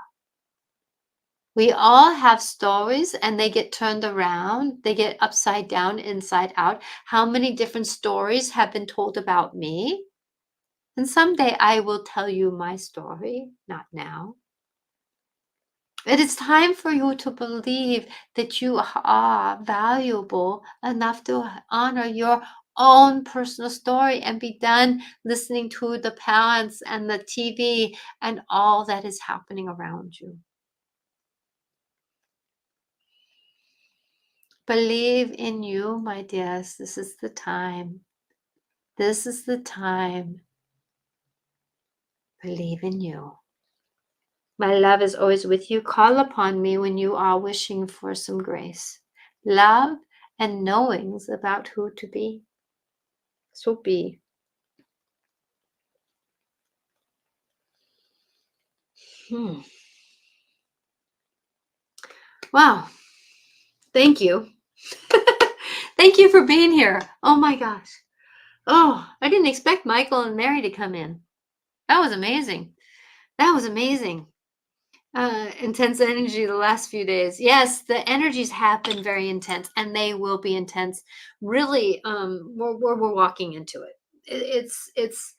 We all have stories and they get turned around, they get upside down, inside out. How many different stories have been told about me? And someday I will tell you my story, not now. It is time for you to believe that you are valuable enough to honor your own personal story and be done listening to the parents and the TV and all that is happening around you. Believe in you, my dears. This is the time. This is the time. Believe in you. My love is always with you. Call upon me when you are wishing for some grace, love, and knowings about who to be. So be. Wow. Thank you. Thank you for being here. Oh my gosh. Oh, I didn't expect Michael and Mary to come in. That was amazing. That was amazing. Intense energy the last few days. Yes, the energies have been very intense and they will be intense. Really, we're walking into it. It's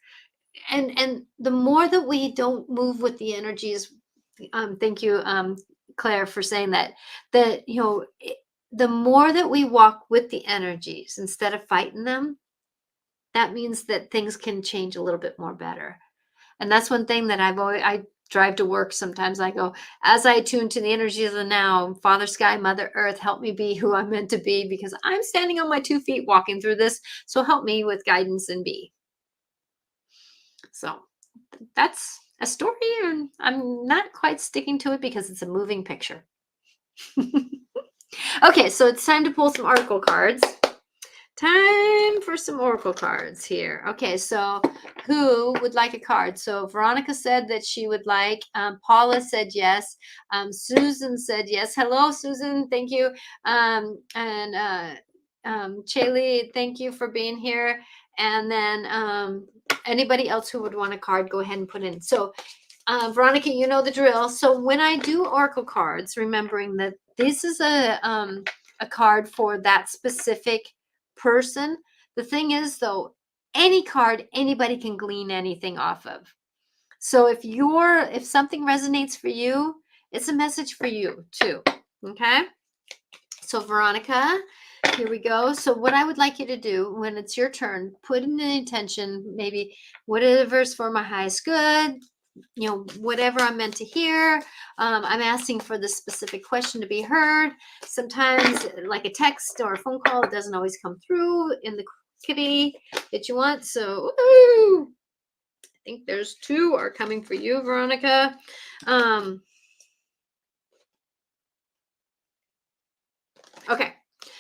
and the more that we don't move with the energies, thank you, Claire, for saying that, that, the more that we walk with the energies instead of fighting them, that means that things can change a little bit more better. And that's one thing that I drive to work. Sometimes I go, as I tune to the energies of the now, Father Sky, Mother Earth, help me be who I'm meant to be, because I'm standing on my 2 feet walking through this. So help me with guidance and be. So a story, and I'm not quite sticking to it because it's a moving picture. Okay, so it's time to pull some oracle cards. Time for some oracle cards here. Okay, so who would like a card? So Veronica said that she would like. Paula said yes. Susan said yes. Hello, Susan. Thank you. Chaylee, thank you for being here. And then anybody else who would want a card, go ahead and put in. So Veronica, you know the drill. So when I do oracle cards, remembering that this is a card for that specific person. The thing is, though, any card anybody can glean anything off of. So if something resonates for you, it's a message for you too. Okay. So Veronica, here we go. So what I would like you to do when it's your turn, put in an intention, maybe whatever's for my highest good, whatever I'm meant to hear. I'm asking for the specific question to be heard. Sometimes, like a text or a phone call, it doesn't always come through in the quantity that you want. So, I think there's 2 are coming for you, Veronica. Okay,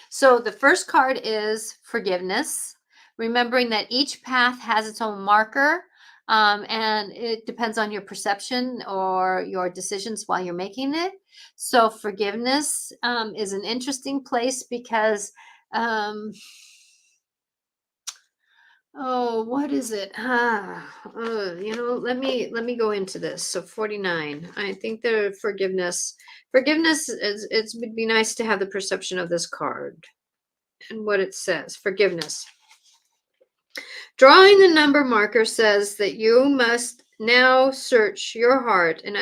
so the first card is forgiveness, remembering that each path has its own marker. And it depends on your perception or your decisions while you're making it. So forgiveness is an interesting place because, what is it? Let me go into this. So 49. I think the forgiveness is, it would be nice to have the perception of this card and what it says. Forgiveness. Drawing the number marker says that you must now search your heart and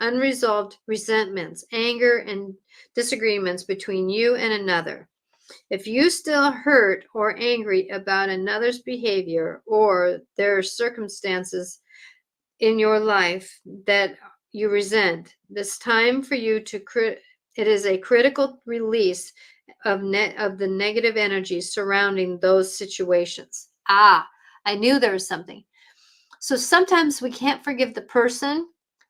unresolved resentments, anger, and disagreements between you and another. If you still hurt or angry about another's behavior or their circumstances in your life that you resent, this time for you to it is a critical release of the negative energy surrounding those situations. I knew there was something. So sometimes we can't forgive the person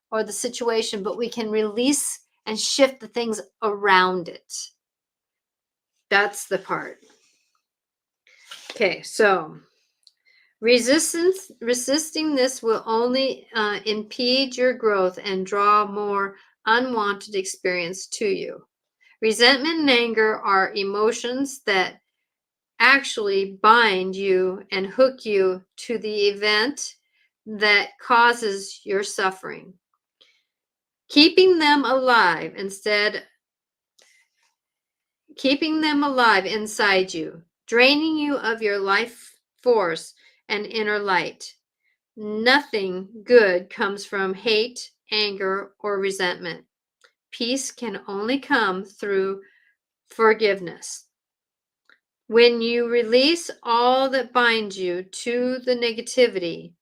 or the situation, but we can release and shift the things around it. That's the part. Okay, so resisting this will only impede your growth and draw more unwanted experience to you. Resentment and anger are emotions that actually bind you and hook you to the event that causes your suffering. Keeping them alive inside you, draining you of your life force and inner light. Nothing good comes from hate, anger, or resentment. Peace can only come through forgiveness. When you release all that binds you to the negativity,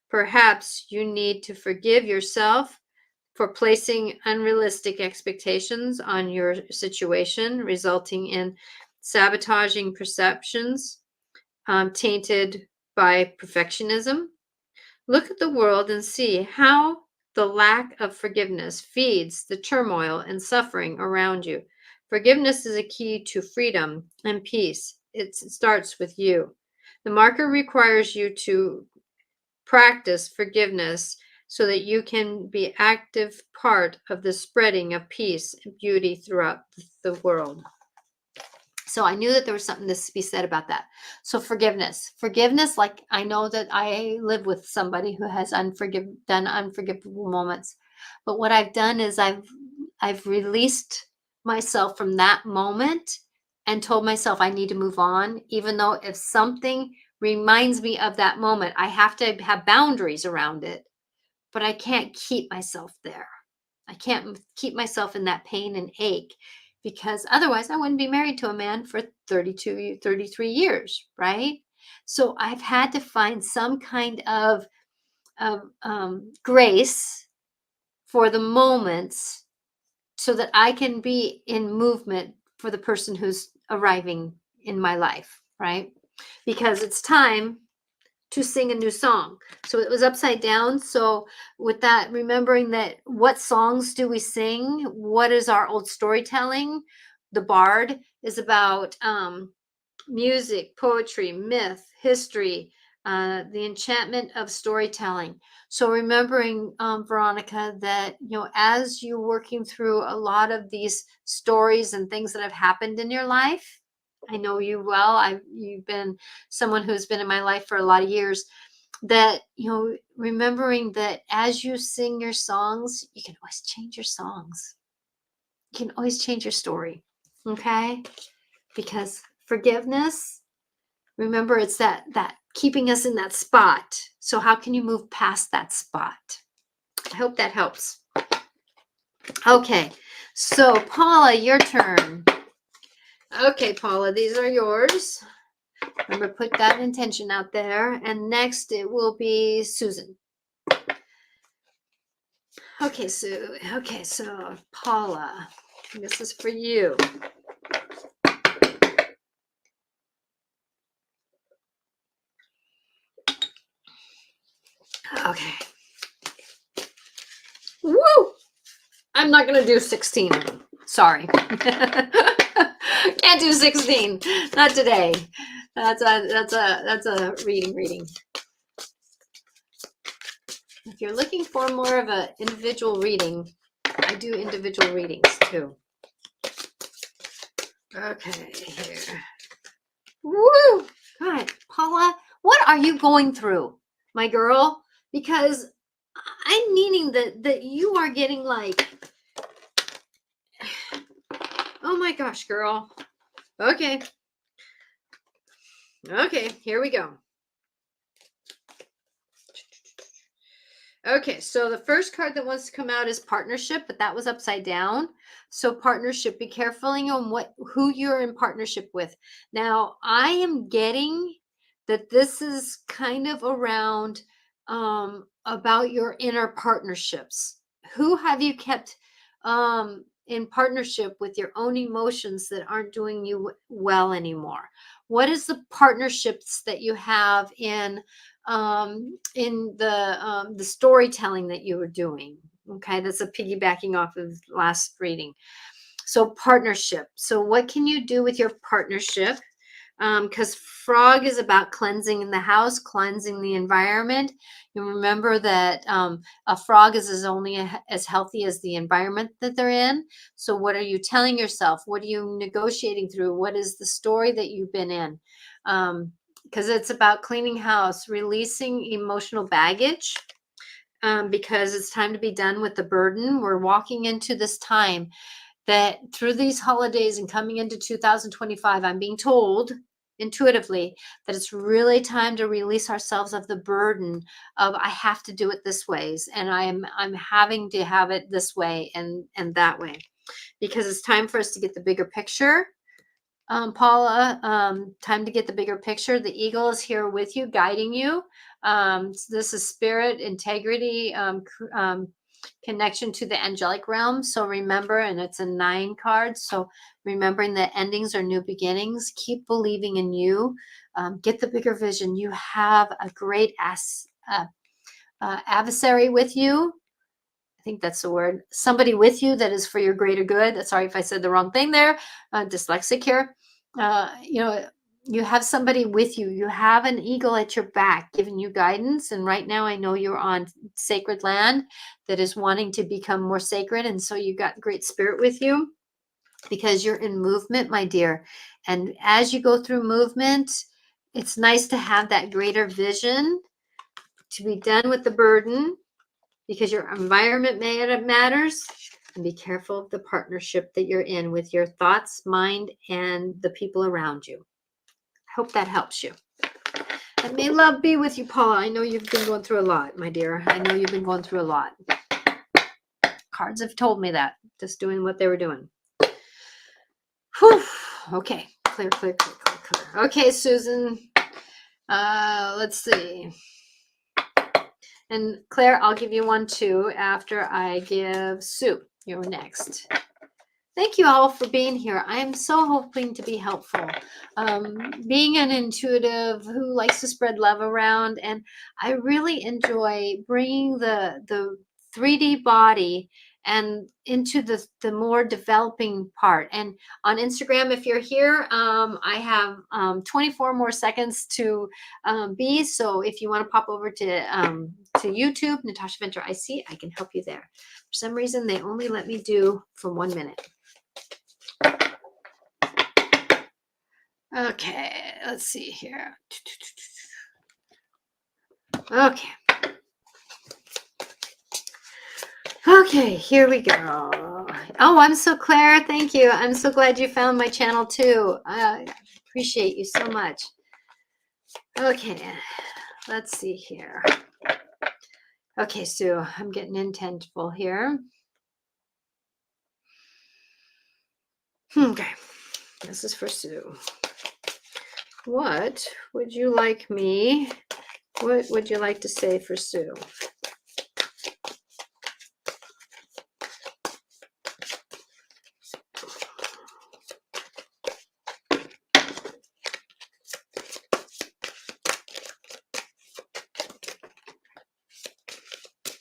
perhaps you need to forgive yourself for placing unrealistic expectations on your situation, resulting in sabotaging perceptions tainted by perfectionism. Look at the world and see how the lack of forgiveness feeds the turmoil and suffering around you. Forgiveness is a key to freedom and peace. It starts with you. The marker requires you to practice forgiveness so that you can be active part of the spreading of peace and beauty throughout the world. So I knew that there was something to be said about that. So forgiveness, like I know that I live with somebody who has done unforgivable moments. But what I've done is I've released myself from that moment and told myself I need to move on, even though if something reminds me of that moment, I have to have boundaries around it, but I can't keep myself there. I can't keep myself in that pain and ache because otherwise I wouldn't be married to a man for 32, 33 years, right? So I've had to find some kind of grace for the moments so that I can be in movement for the person who's arriving in my life, right? Because it's time to sing a new song. So it was upside down. So with that, remembering that, what songs do we sing? What is our old storytelling? The Bard is about music, poetry, myth, history, the enchantment of storytelling. So remembering, Veronica, that, as you're working through a lot of these stories and things that have happened in your life, I know you well. You've been someone who's been in my life for a lot of years. That, remembering that as you sing your songs, you can always change your songs. You can always change your story. Okay, because forgiveness, remember, it's that keeping us in that spot. So how can you move past that spot? I hope that helps. Okay, so Paula, your turn. Okay, Paula, these are yours. Remember, put that intention out there. And next it will be Susan. Okay, so Paula, this is for you. Okay. Woo! I'm not going to do 16. Sorry. Can't do 16. Not today. That's a reading. If you're looking for more of an individual reading, I do individual readings too. Okay, here. Woo! God, Paula, what are you going through, my girl? Because I'm meaning that you are getting like, oh my gosh, girl. Okay. Okay, here we go. Okay, so the first card that wants to come out is partnership, but that was upside down. So partnership, be careful on who you're in partnership with. Now, I am getting that this is kind of around about your inner partnerships. Who have you kept in partnership with your own emotions that aren't doing you well anymore? What is the partnerships that you have in the storytelling that you were doing? Okay, that's a piggybacking off of last reading. So partnership. So what can you do with your partnership? Because frog is about cleansing the house, cleansing the environment. You remember that a frog is only as healthy as the environment that they're in. So what are you telling yourself? What are you negotiating through? What is the story that you've been in? Because it's about cleaning house, releasing emotional baggage, because it's time to be done with the burden. We're walking into this time that through these holidays and coming into 2025, I'm being told intuitively that it's really time to release ourselves of the burden of, I have to do it this ways, and I'm having to have it this way and that way, because it's time for us to get the bigger picture. Paula, time to get the bigger picture. The eagle is here with you, guiding you. So this is spirit, integrity, connection to the angelic realm. So remember, and it's a 9 card. So remembering that endings are new beginnings. Keep believing in you. Get the bigger vision. You have a great adversary with you. I think that's the word. Somebody with you that is for your greater good. Sorry if I said the wrong thing there. Dyslexic here. You have somebody with you. You have an eagle at your back giving you guidance. And right now, I know you're on sacred land that is wanting to become more sacred. And so you got great spirit with you because you're in movement, my dear. And as you go through movement, it's nice to have that greater vision, to be done with the burden, because your environment matters. And be careful of the partnership that you're in with your thoughts, mind, and the people around you. I hope that helps you. And may love be with you, Paula. I know you've been going through a lot, my dear. I know you've been going through a lot. Cards have told me that, just doing what they were doing. Whew. Okay, clear. Okay, Susan. Let's see. And Claire, I'll give you one too after I give Sue. You're next. Thank you all for being here. I am so hoping to be helpful. Being an intuitive who likes to spread love around, and I really enjoy bringing the 3D body and into the more developing part. And on Instagram, if you're here, I have 24 more seconds to be. So if you want to pop over to YouTube, Natasha Venter IC, I can help you there. For some reason, they only let me do for 1 minute. Okay, let's see here. Okay. Okay, here we go. Oh, I'm so Claire. Thank you. I'm so glad you found my channel too. I appreciate you so much. Okay, let's see here. Okay, Sue, I'm getting intentful here. Okay, this is for Sue. What would you like to say for Sue?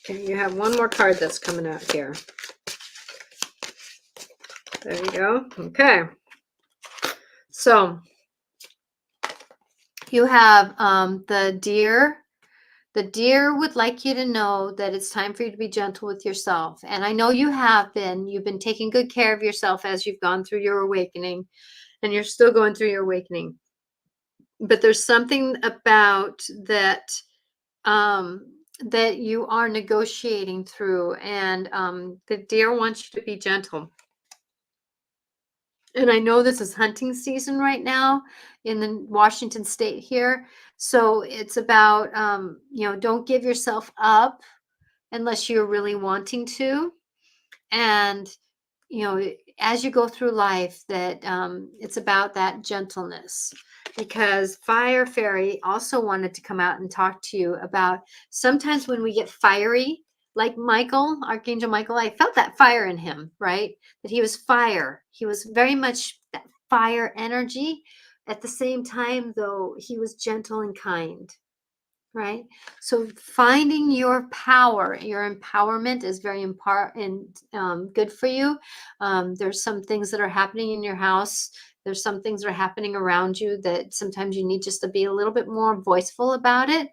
Okay, you have one more card that's coming out here. There you go. Okay. So you have the deer. The deer would like you to know that it's time for you to be gentle with yourself. And I know you have been. You've been taking good care of yourself as you've gone through your awakening, and you're still going through your awakening. But there's something about that that you are negotiating through, and the deer wants you to be gentle. And I know this is hunting season right now in the Washington state here. So it's about, don't give yourself up unless you're really wanting to. And, as you go through life, that it's about that gentleness. Because Fire Fairy also wanted to come out and talk to you about sometimes when we get fiery, like Michael, Archangel Michael, I felt that fire in him, right? That he was fire. He was very much that fire energy. At the same time, though, he was gentle and kind, right? So finding your power, your empowerment is very important, good for you. There's some things that are happening in your house. There's some things that are happening around you that sometimes you need just to be a little bit more voiceful about it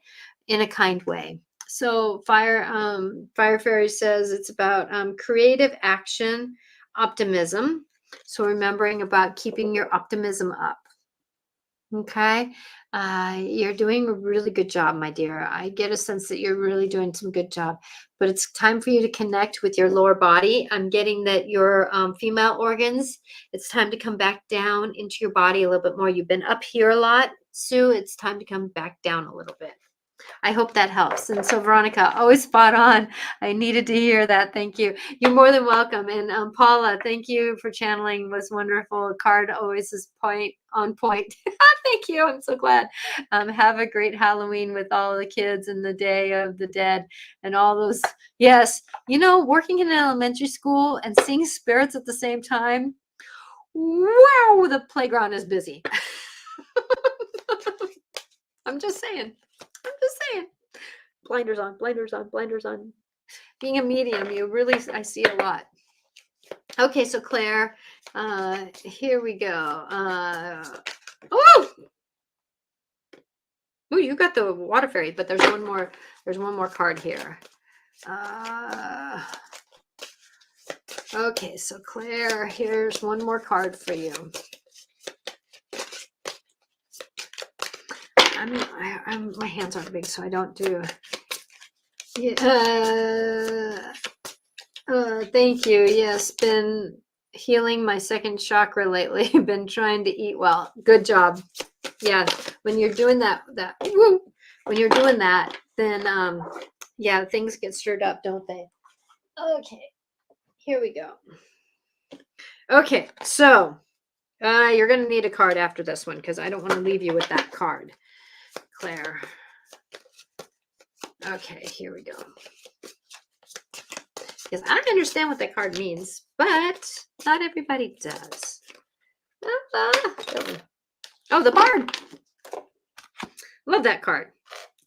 in a kind way. So Fire Fairy says it's about creative action, optimism. So remembering about keeping your optimism up. Okay. You're doing a really good job, my dear. I get a sense that you're really doing some good job, but it's time for you to connect with your lower body. I'm getting that your female organs, it's time to come back down into your body a little bit more. You've been up here a lot, Sue. It's time to come back down a little bit. I hope that helps. And so, Veronica, always spot on. I needed to hear that. Thank you. You're more than welcome. And Paula, thank you for channeling. Was wonderful. Card always is on point. Thank you. I'm so glad. Have a great Halloween with all the kids and the Day of the Dead and all those. Yes, working in an elementary school and seeing spirits at the same time. Wow, the playground is busy. I'm just saying. Blinders on, blinders on, blinders on. Being a medium, I see a lot. Okay, so Claire, here we go. Oh, you got the water fairy, but there's one more card here. Okay, so Claire, here's one more card for you. My hands aren't big, so I don't do. Thank you. Yes, been healing my second chakra lately. Been trying to eat well. Good job. Yeah, when you're doing that, then things get stirred up, don't they? Okay, here we go. Okay, so you're gonna need a card after this one because I don't want to leave you with that card, Claire. Okay, here we go. Because I don't understand what that card means, but Not everybody does. Oh, the Bard. Love that card.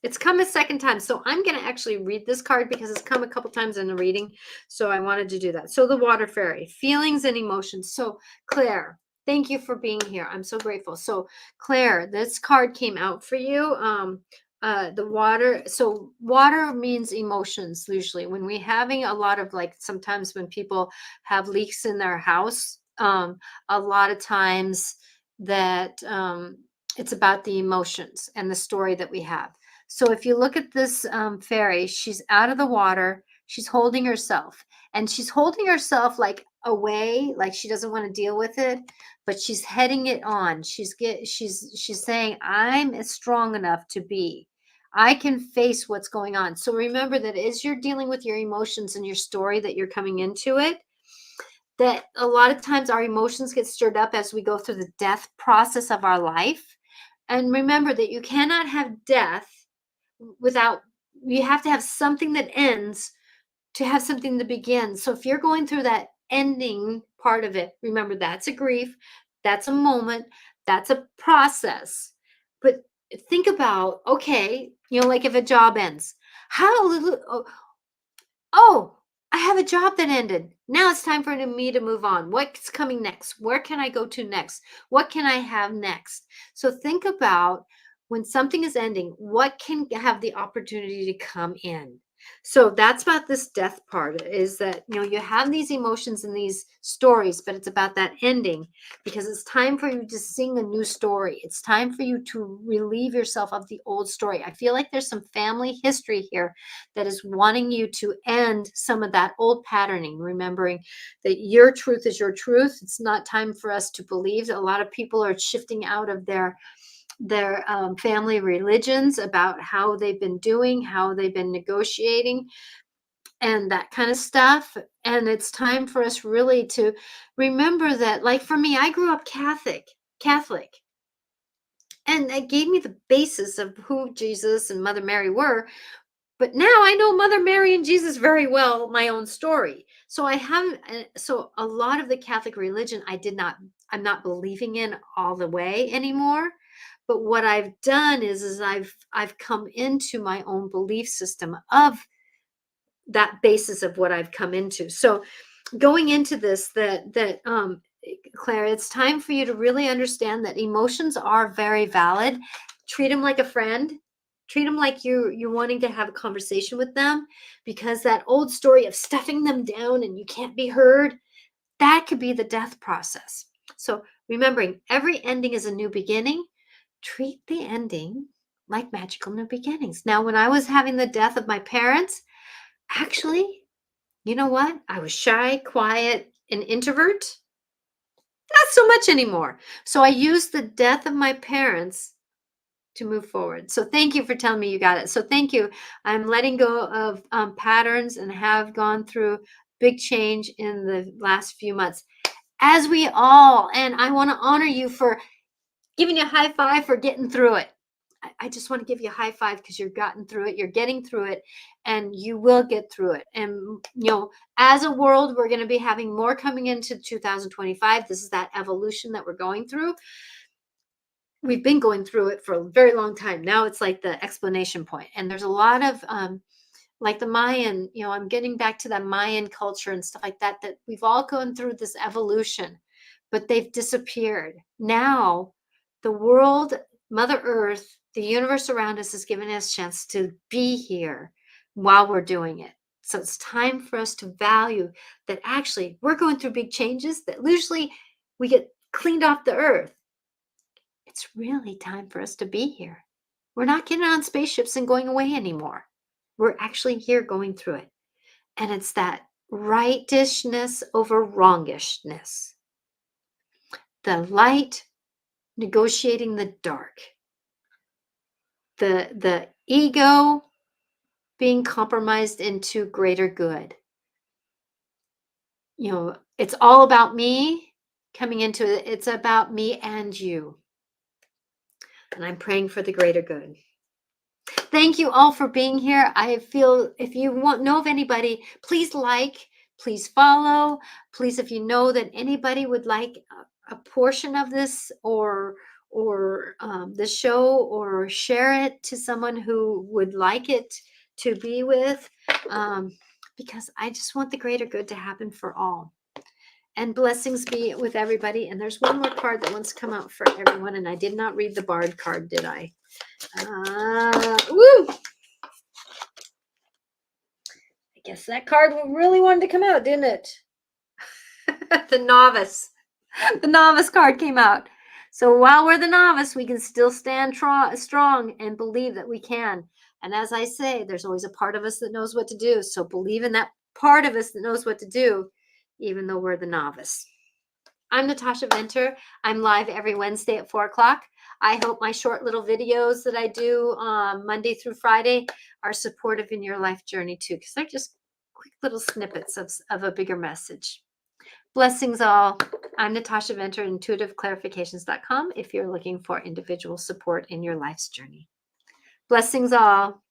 It's come a second time. So I'm going to actually read this card because it's come a couple times in the reading. So I wanted to do that. So the Water Fairy, feelings and emotions. So Claire, thank you for being here. I'm so grateful. So Claire, this card came out for you. The water. So water means emotions. Usually when we're having a lot of, like, sometimes when people have leaks in their house, a lot of times that it's about the emotions and the story that we have. So if you look at this fairy, she's out of the water. She's holding herself, and she's holding herself like away, like she doesn't want to deal with it, but she's heading it on. She's saying, "I'm strong enough to be. I can face what's going on." So remember that as you're dealing with your emotions and your story that you're coming into it, that a lot of times our emotions get stirred up as we go through the death process of our life. And remember that you cannot have death without, you have to have something that ends to have something to begin. So if you're going through that ending part of it, remember that's a grief, that's a moment, that's a process. But think about, okay, like if a job ends, how little, oh, I have a job that ended. Now it's time for me to move on. What's coming next? Where can I go to next? What can I have next? So think about, when something is ending, what can have the opportunity to come in? So that's about this death part, is that, you have these emotions and these stories, but it's about that ending, because it's time for you to sing a new story. It's time for you to relieve yourself of the old story. I feel like there's some family history here that is wanting you to end some of that old patterning, remembering that your truth is your truth. It's not time for us to believe. A lot of people are shifting out of their family religions about how they've been doing, how they've been negotiating, and that kind of stuff. And it's time for us really to remember that, like for me, I grew up Catholic, and it gave me the basis of who Jesus and Mother Mary were. But now I know Mother Mary and Jesus very well, my own story. So I have, so a lot of the Catholic religion, I'm not believing in all the way anymore. But what I've done is I've come into my own belief system of that basis of what I've come into. So going into this, Claire, it's time for you to really understand that emotions are very valid. Treat them like a friend. Treat them like you're wanting to have a conversation with them, because that old story of stuffing them down and you can't be heard, that could be the death process. So remembering every ending is a new beginning, treat the ending like magical new beginnings. Now, when I was having the death of my parents, actually, you know what? I was shy, quiet, and introvert. Not so much anymore. So I used the death of my parents to move forward. So thank you for telling me you got it. So thank you. I'm letting go of patterns and have gone through big change in the last few months, as we all. And I want to honor you for giving you a high five for getting through it. I just want to give you a high five because you've gotten through it. You're getting through it, and you will get through it. And, as a world, we're going to be having more coming into 2025. This is that evolution that we're going through. We've been going through it for a very long time. Now it's like the explanation point. And there's a lot of, like the Mayan, I'm getting back to that Mayan culture and stuff like that, that we've all gone through this evolution, but they've disappeared. Now, the world, Mother Earth, the universe around us is giving us a chance to be here while we're doing it. So it's time for us to value that actually we're going through big changes that usually we get cleaned off the earth. It's really time for us to be here. We're not getting on spaceships and going away anymore. We're actually here going through it. And it's that rightishness over wrongishness. The light negotiating the dark. The ego being compromised into greater good. It's all about me coming into it. It's about me and you. And I'm praying for the greater good. Thank you all for being here. I feel if you know of anybody, please please follow. Please, if you know that anybody would like a portion of this or the show, or share it to someone who would like it to be with, because I just want the greater good to happen for all. And blessings be with everybody. And there's one more card that wants to come out for everyone. And I did not read the Bard card, did I? Woo! I guess that card really wanted to come out, didn't it? The novice. The novice card came out. So while we're the novice, we can still stand strong and believe that we can. And as I say, there's always a part of us that knows what to do. So believe in that part of us that knows what to do, even though we're the novice. I'm Natasha Venter. I'm live every Wednesday at 4 o'clock. I hope my short little videos that I do Monday through Friday are supportive in your life journey too, because they're just quick little snippets of a bigger message. Blessings all. I'm Natasha Venter, intuitiveclarifications.com, if you're looking for individual support in your life's journey. Blessings all.